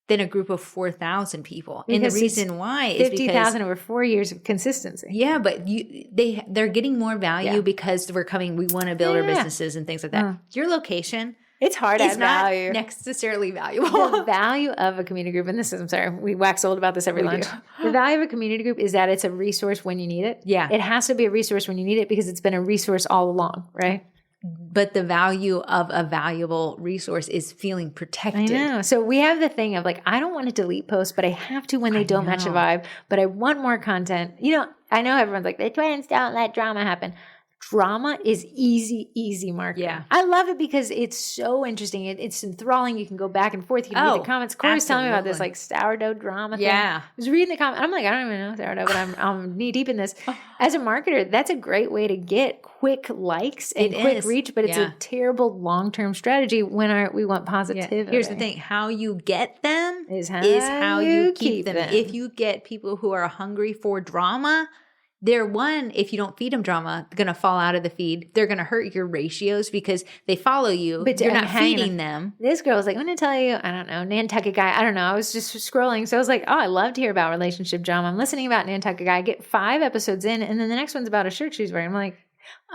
than a group of 4,000 people. And the reason why is 50,000 over 4 years of consistency. Yeah, but they're getting more value because we want to build our businesses and things like that. Your location, it's hard as value. Not necessarily valuable. The value of a community group, and this is, I'm sorry, we wax old about this every lunch. The value of a community group is that it's a resource when you need it. Yeah. It has to be a resource when you need it because it's been a resource all along, right? But the value of a valuable resource is feeling protected. I know. So we have the thing of like, I don't want to delete posts, but I have to when they don't match the vibe, but I want more content. You know, I know everyone's like, the twins don't let drama happen. Drama is easy marketing. Yeah. I love it because it's so interesting. It's enthralling. You can go back and forth. You can read the comments. Corey's telling me about this like sourdough drama thing. Yeah. I was reading the comments. I'm like, I don't even know sourdough, but I'm knee deep in this. As a marketer, that's a great way to get quick likes and quick reach, but it's a terrible long-term strategy when we want positivity. Yeah. Here's the thing. How you get them is how you keep them. If you get people who are hungry for drama, they're if you don't feed them drama, they're going to fall out of the feed. They're going to hurt your ratios because they follow you, but you're not feeding them. This girl was like, I'm going to tell you, I don't know, Nantucket guy. I don't know. I was just scrolling. So I was like, oh, I love to hear about relationship drama. I'm listening about Nantucket guy. I get 5 episodes in, and then the next one's about a shirt she's wearing. I'm like,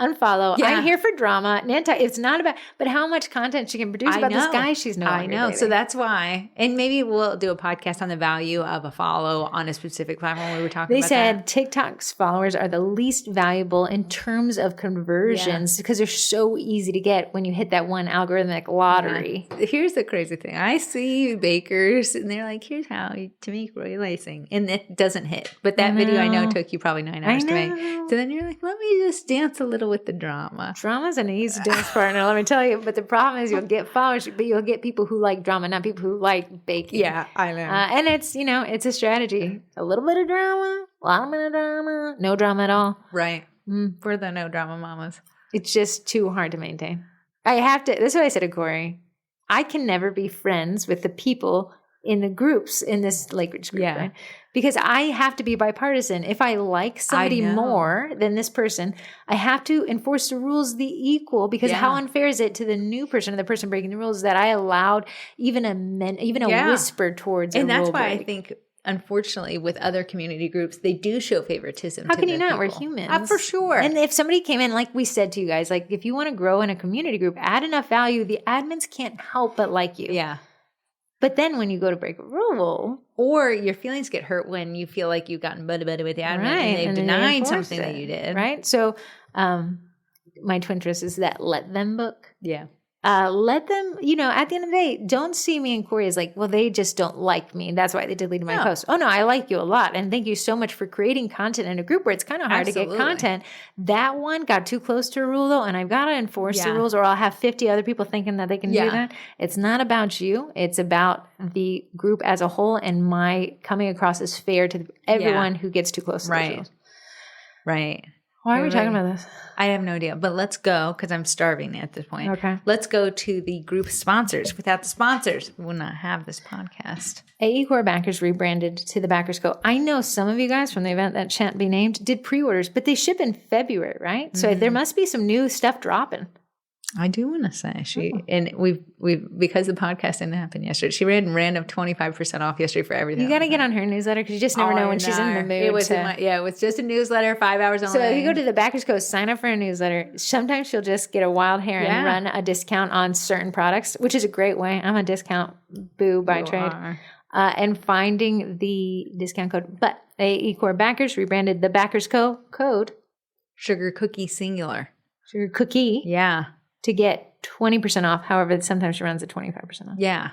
unfollow. Yeah. I'm here for drama. Nantucket, it's not about, but how much content she can produce about this guy she's no longer dating. So that's why. And maybe we'll do a podcast on the value of a follow on a specific platform. We were talking about that. They said TikTok's followers are the least valuable in terms of conversions because they're so easy to get when you hit that one algorithmic lottery. Yeah. Here's the crazy thing. I see bakers and they're like, here's how to make royal icing. And it doesn't hit. But that video I know took you probably 9 hours to make. So then you're like, let me just dance a little with the drama. Drama's an easy dance partner, let me tell you. But the problem is you'll get followers, but you'll get people who like drama, not people who like baking. Yeah, I know. And it's, it's a strategy. A little bit of drama, a lot of drama, no drama at all. Right. We're the no drama mamas. It's just too hard to maintain. This is what I said to Corey. I can never be friends with the people in the groups in this Lakeridge group, right? Because I have to be bipartisan. If I like somebody more than this person, I have to enforce the rules the equal. Because how unfair is it to the new person or the person breaking the rules that I allowed even a whisper towards? And that's why I think, unfortunately, with other community groups, they do show favoritism. How can you not? We're humans, for sure. And if somebody came in, like we said to you guys, like if you want to grow in a community group, add enough value. The admins can't help but like you. Yeah. But then when you go to break a rule, or your feelings get hurt when you feel like you've gotten buddy with the admin and they've denied something that you did. Right. So my twin twist is that let them book. Yeah. Let them, at the end of the day, don't see me and Corey as like, well, they just don't like me. That's why they deleted my post. Oh, no, I like you a lot. And thank you so much for creating content in a group where it's kind of hard to get content. That one got too close to a rule, though, and I've got to enforce the rules or I'll have 50 other people thinking that they can do that. It's not about you. It's about the group as a whole and my coming across as fair to everyone who gets too close to the rules. Right. Why are we talking about this? I have no idea, but let's go because I'm starving at this point. Okay. Let's go to the group sponsors. Without the sponsors, we would not have this podcast. AE Core Backers rebranded to the Backers Co. I know some of you guys from the event that shan't be named did pre-orders, but they ship in February, right? So there must be some new stuff dropping. I do want to say and we've because the podcast didn't happen yesterday. She ran a 25% off yesterday for everything. You got to get on her newsletter because you just never know when she's in the mood. It was it was just a newsletter, 5 hours only. So if you go to the Backers Co, sign up for a newsletter. Sometimes she'll just get a wild hair and run a discount on certain products, which is a great way. I'm a discount boo by trade. And finding the discount code. But AE Core Backers rebranded the Backers Co code Sugar Cookie Singular. Sugar Cookie. Yeah. To get 20% off. However, sometimes she runs at 25% off. Yeah.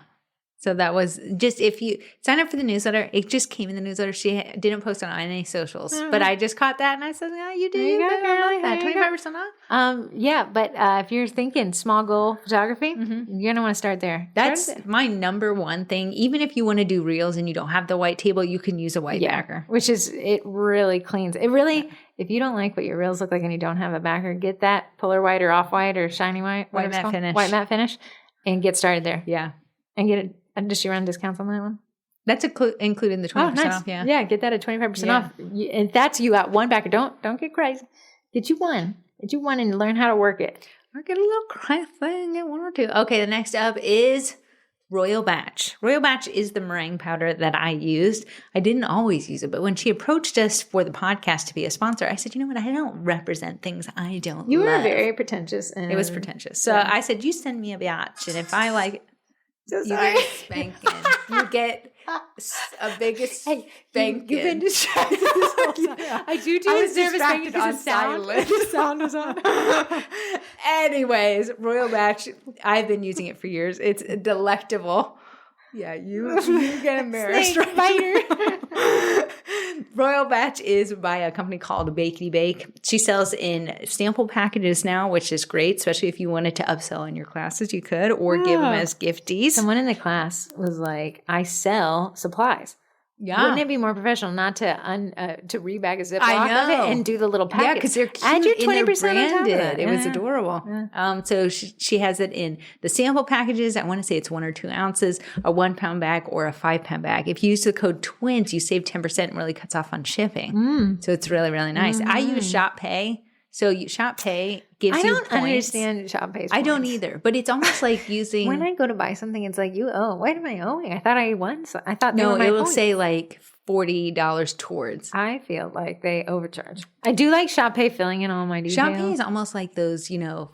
So that was just, if you sign up for the newsletter, it just came in the newsletter. She didn't post on any socials, but I just caught that and I said, "Oh, you did. You go, good. girl. I love that. 25% off." Yeah, but if you're thinking small goal photography, you're gonna want to start there. That's my number one thing. Even if you want to do reels and you don't have the white table, you can use a white backer, which is, it really cleans. It really, if you don't like what your reels look like and you don't have a backer, get that Polar White or Off White or Shiny White, white matte finish, and get started there. Yeah, and get it. And does she run discounts on that one? That's included in the 20% off. Yeah. Yeah, get that at 25% off. And that's, you got one backer. Don't get crazy. Get you one. And learn how to work it. Or get a little craft thing, get one or two. Okay, the next up is Royal Batch. Royal Batch is the meringue powder that I used. I didn't always use it, but when she approached us for the podcast to be a sponsor, I said, you know what? I don't represent things I don't You love. were very pretentious. It was pretentious. So I said, you send me a batch, and if I like it, so you get spanking. You get a big spanking. You've been distracted this whole time. I was nervous on silent. The sound was on. Anyways, Royal Batch, I've been using it for years. It's delectable. Yeah, you get embarrassed. Right? Royal Batch is by a company called Bakety Bake. She sells in sample packages now, which is great, especially if you wanted to upsell in your classes, you could, or give them as gifties. Someone in the class was like, I sell supplies. Yeah. Wouldn't it be more professional not to rebag a Ziploc of it and do the little packet? Yeah, because they're cute. Add your 20% and they're branded. on top of it. It was adorable. Yeah. So she has it in the sample packages. I want to say it's 1 or 2 ounces, a 1 pound bag, or a 5 pound bag. If you use the code TWINS, you save 10% and really cuts off on shipping. So it's really, really nice. I use Shop Pay. So Shop Pay gives you points. I don't understand Shop Pay's points. I don't either. But it's almost like using... When I go to buy something, it's like, you owe. What am I owing? I thought I won. So I thought no, it will say like $40 towards. I feel like they overcharge. I do like Shop Pay filling in all my details. Shop Pay is almost like those,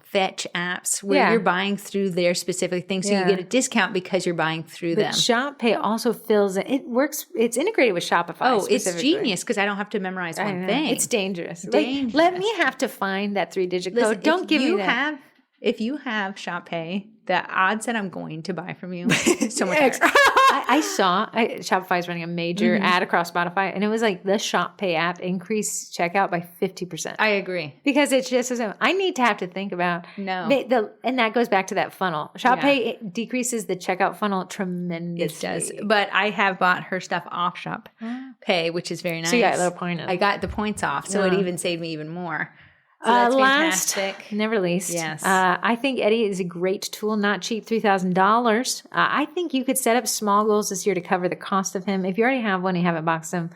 fetch apps where you're buying through their specific thing. So you get a discount because you're buying through them. Shop Pay also fills it. It works. It's integrated with Shopify. Oh, it's genius because I don't have to memorize one thing. It's dangerous. Let me have to find that 3-digit code. Don't give me that. If you have Shop Pay, the odds that I'm going to buy from you so much higher. I saw Shopify is running a major ad across Spotify, and it was like the Shop Pay app increased checkout by 50%. I agree. Because it's just I need to have to think about and that goes back to that funnel. Shop Pay decreases the checkout funnel tremendously. It does. But I have bought her stuff off Shop Pay, which is very nice. So you got a little point. I got the points off, so it even saved me even more. So that's fantastic. Never least. Yes. I think Eddie is a great tool, not cheap, $3,000. I think you could set up small goals this year to cover the cost of him. If you already have one, you haven't boxed him,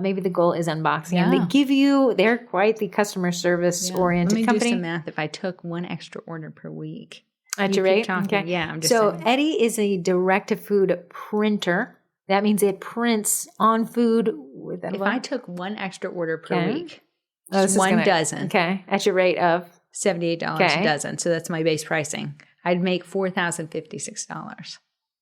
maybe the goal is unboxing him. They're quite the customer service oriented company. Let me do some math. If I took 1 extra order per week. At your rate? Okay. Yeah, I'm just saying. Eddie is a direct-to-food printer. That means it prints on food. If I took 1 extra order per week. Dozen. Okay. At your rate of? $78 a dozen. So that's my base pricing. I'd make $4,056.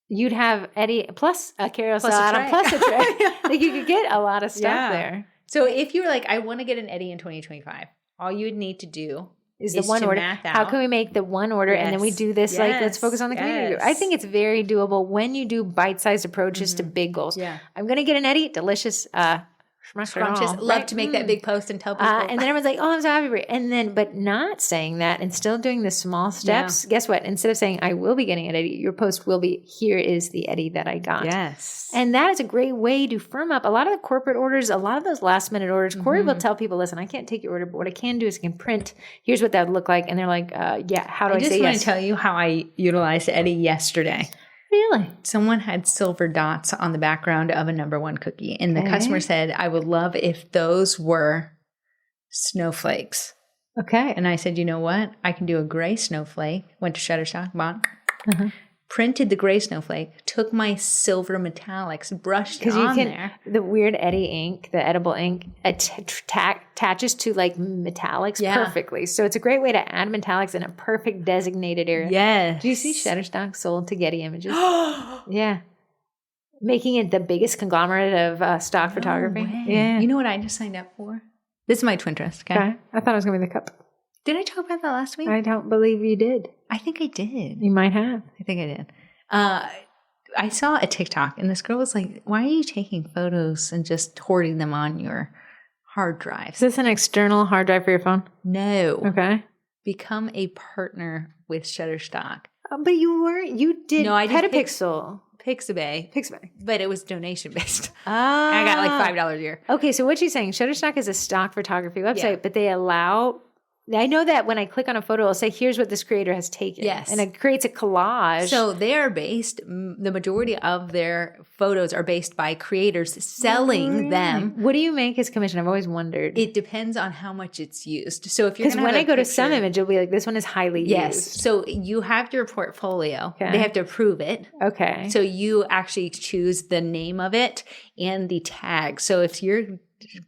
You'd have Eddie plus a carousel item plus a tray. Like you could get a lot of stuff there. So if you were like, I want to get an Eddie in 2025, all you would need to do is the one order. How can we make the one order and then we do this? Like, let's focus on the community. I think it's very doable when you do bite-sized approaches to big goals. Yeah. I'm going to get an Eddie. Delicious. Scrumptious. Love to make that big post and tell people. And then everyone's like, oh, I'm so happy for you. But not saying that and still doing the small steps. Yeah. Guess what? Instead of saying, I will be getting an Eddie, your post will be, here is the Eddie that I got. Yes. And that is a great way to firm up a lot of the corporate orders, a lot of those last minute orders. Corey will tell people, listen, I can't take your order, but what I can do is I can print. Here's what that would look like. And they're like, how do I say yes? I just want to tell you how I utilized Eddie yesterday. Really? Someone had silver dots on the background of a number 1 cookie. And the customer said, I would love if those were snowflakes. Okay. And I said, you know what? I can do a gray snowflake. Went to Shutterstock, bought, printed the gray snowflake, took my silver metallics, brushed it on there. The weird Eddie ink, the edible ink, attaches to like metallics perfectly. So it's a great way to add metallics in a perfect designated area. Yes. Do you see Shutterstock sold to Getty Images? Yeah. Making it the biggest conglomerate of stock photography. Way. Yeah. You know what I just signed up for? This is my Twinterest. Okay. I thought it was going to be the cup. Did I talk about that last week? I don't believe you did. I think I did. You might have. I think I did. I saw a TikTok and this girl was like, why are you taking photos and just hoarding them on your hard drives? Is this an external hard drive for your phone? No. Okay. Become a partner with Shutterstock. But you did Petapixel. Pixabay. But it was donation based. Ah. I got like $5 a year. Okay, so what she's saying, Shutterstock is a stock photography website, but they allow... I know that when I click on a photo, it'll say, here's what this creator has taken. Yes. And it creates a collage. So they are based, the majority of their photos are based by creators selling them. What do you make as commission? I've always wondered. It depends on how much it's used. So if you're Because when I go to some image, it'll be like, this one is highly used. Yes. So you have your portfolio. Okay. They have to approve it. Okay. So you actually choose the name of it and the tag. So if you're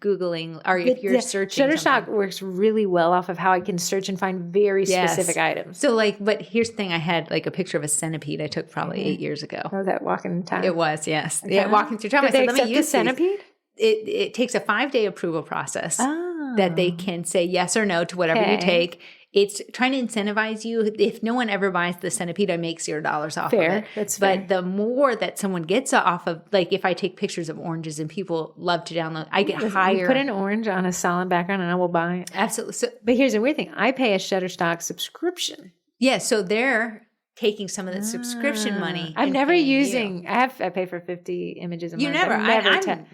Googling or if you're searching, Shutterstock works really well off of how I can search and find very specific items. So but here's the thing, I had like a picture of a centipede I took probably 8 years ago. Oh, that walking time. It was, yes. Okay. Yeah, walking through time. Did they accept the centipede? It takes a 5-day approval process that they can say yes or no to whatever you take. It's trying to incentivize you. If no one ever buys the centipede, I make $0 off of it. That's fair. But the more that someone gets off of, like if I take pictures of oranges and people love to download, I get higher. You put an orange on a solid background and I will buy it. Absolutely. So, but here's the weird thing. I pay a Shutterstock subscription. Yeah, so they're taking some of the subscription money. I'm never using, I pay for 50 images a month.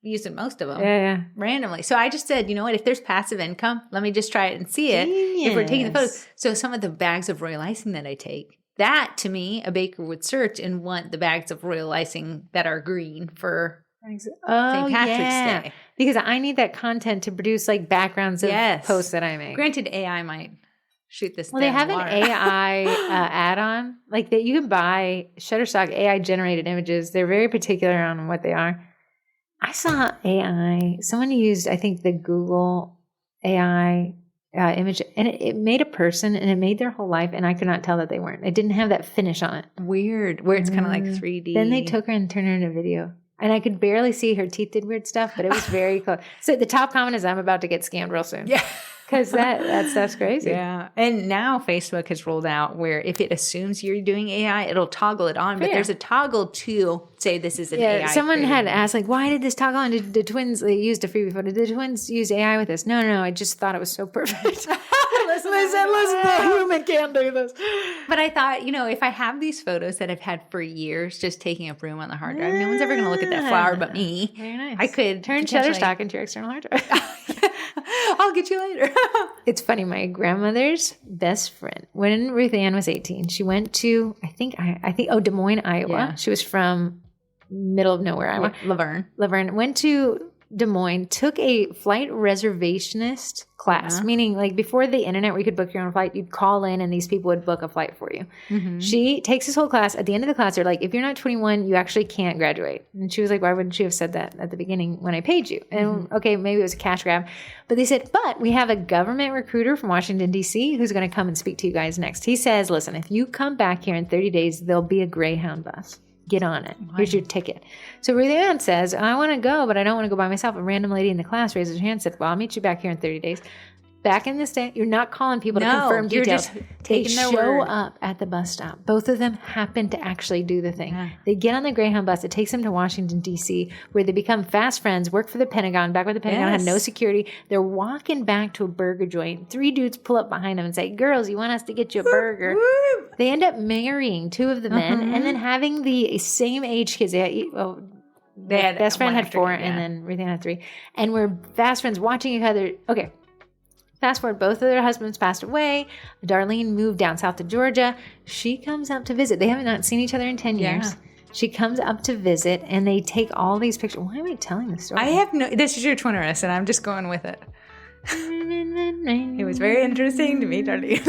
I'm using most of them randomly. So I just said, you know what, if there's passive income, let me just try it and see it. If we're taking the photos. So some of the bags of royal icing that I take, that to me, a baker would search and want the bags of royal icing that are green for St. Patrick's Day. Because I need that content to produce like backgrounds of posts that I make. Granted, AI might shoot this. Well, they have an AI add-on. Like that you can buy Shutterstock AI generated images. They're very particular on what they are. I saw AI. Someone used, I think, the Google AI image, and it made a person, and it made their whole life, and I could not tell that they weren't. It didn't have that finish on it. Weird. Where it's kind of like 3D. Then they took her and turned her into video. And I could barely see her teeth did weird stuff, but it was very close. So the top comment is, I'm about to get scammed real soon. Yeah. Because that stuff's crazy. Yeah. And now Facebook has rolled out where if it assumes you're doing AI, it'll toggle it on. But there's a toggle to say this is an AI. Someone had asked, like, why did this toggle on? Did the twins, they used a freebie photo. Did the twins use AI with this? No. I just thought it was so perfect. Listen, the human can do this. But I thought, if I have these photos that I've had for years just taking up room on the hard drive, no one's ever going to look at that flower but me. Very nice. I could turn Shutterstock into your external hard drive. I'll get you later. It's funny. My grandmother's best friend, when Ruth Ann was 18, she went to, I think, Des Moines, Iowa. Yeah. She was from middle of nowhere, Iowa. Laverne. Went to Des Moines, took a flight reservationist class, meaning like before the internet where you could book your own flight, you'd call in and these people would book a flight for you. Mm-hmm. She takes this whole class. At the end of the class, they're like, if you're not 21, you actually can't graduate. And she was like, why wouldn't you have said that at the beginning when I paid you? And okay, maybe it was a cash grab. But they said, but we have a government recruiter from Washington, D.C. who's going to come and speak to you guys next. He says, listen, if you come back here in 30 days, there'll be a Greyhound bus. Get on it. Here's your ticket. So Ruth Ann says, I want to go, but I don't want to go by myself. A random lady in the class raises her hand and said, well, I'll meet you back here in 30 days. Back in this day, you're not calling people to confirm details. They show up at the bus stop. Both of them happen to actually do the thing. Yeah. They get on the Greyhound bus. It takes them to Washington, D.C., where they become fast friends, work for the Pentagon, back where the Pentagon had no security. They're walking back to a burger joint. 3 dudes pull up behind them and say, girls, you want us to get you a burger? They end up marrying 2 of the men and then having the same age kids. They had best friend had 4 and then Ruth Ann had 3. And we're fast friends watching each other. Okay. Fast forward, both of their husbands passed away. Darlene moved down south to Georgia. She comes up to visit. They haven't not seen each other in 10 years. She comes up to visit, and they take all these pictures. Why am I telling this story? This is your twinnerist, and I'm just going with it. It was very interesting to me, Darlene.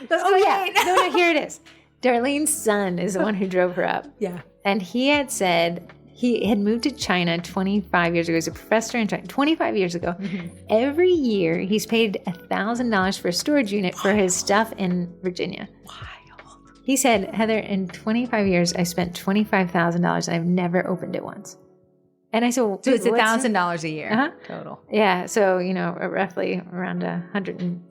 No, here it is. Darlene's son is the one who drove her up. Yeah. And he had said... He had moved to China 25 years ago. He was a professor in China 25 years ago. Mm-hmm. Every year, he's paid $1,000 for a storage unit for his stuff in Virginia. Wild. He said, Heather, in 25 years, I spent $25,000 and I've never opened it once. And I said, well, so it's $1,000 a year total. Yeah. So, roughly around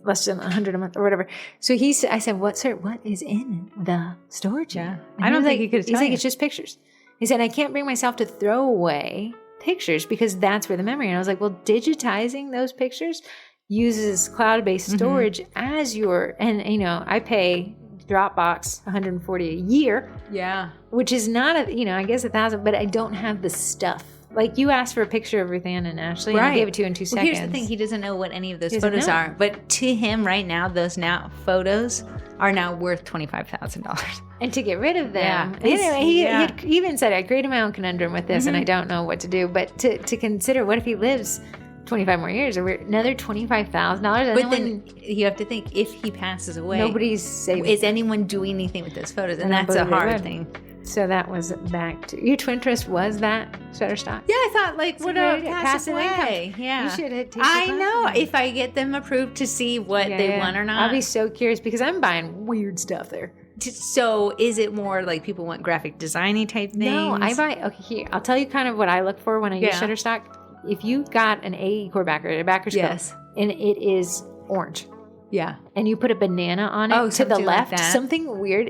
less than 100 a month or whatever. So I said, what is in the storage? Yeah. I don't think he could tell He's like, you. it's just pictures. He said, I can't bring myself to throw away pictures because that's where the memory. And I was like, well, digitizing those pictures uses cloud-based storage as I pay Dropbox $140 a year. Yeah. Which is not I guess $1,000, but I don't have the stuff. Like you asked for a picture of Ruthann and Ashley, and I gave it to you in 2 seconds. Here's the thing: he doesn't know what any of those photos are. But to him, right now, those photos are now worth $25,000. And to get rid of them, anyway, he even said, "I created my own conundrum with this, and I don't know what to do." But to consider, what if he lives 25 more years, or another $25,000? But then you have to think: if he passes away, nobody's saving. Is anyone doing anything with those photos? And that's a hard thing. So that was back to your twin twist was that Shutterstock? Yeah, I thought what a passive income. Yeah, you should have. I know if I get them approved to see what they want or not. I'll be so curious because I'm buying weird stuff there. So is it more like people want graphic designy type things? No, I buy. Okay, here I'll tell you kind of what I look for when I use Shutterstock. If you got an AE core backer, a backer scope, and it is orange. Yeah. And you put a banana on it to the left. Like something weird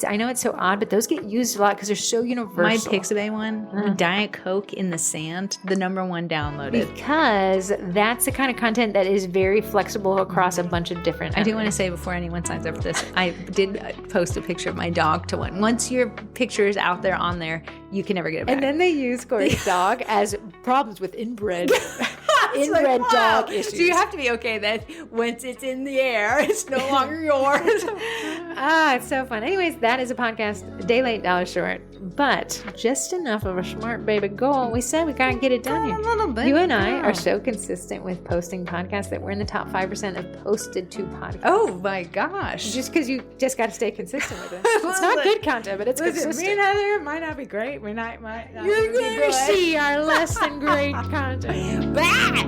I know it's so odd, but those get used a lot because they're so universal. My Pixabay one, Diet Coke in the sand, the #1 downloaded. Because that's the kind of content that is very flexible across a bunch of different. I do want to say before anyone signs up for this, I did post a picture of my dog to one. Once your picture is out there on there, you can never get it back. And then they use Corey's dog as problems with inbred. Inbred dog issues. So you have to be okay that once it's in the air, it's no longer yours. It's so fun. Anyways, that is a podcast, a day late, dollar short, but just enough of a smart baby goal. We said we got to get it done here. A little bit. You and I are so consistent with posting podcasts that we're in the top 5% of posted to podcasts. Oh my gosh. Just because you just got to stay consistent with it. It's not good content, but it's consistent. Me and Heather might not be great. Might not You're going to see our less than great content. Bad.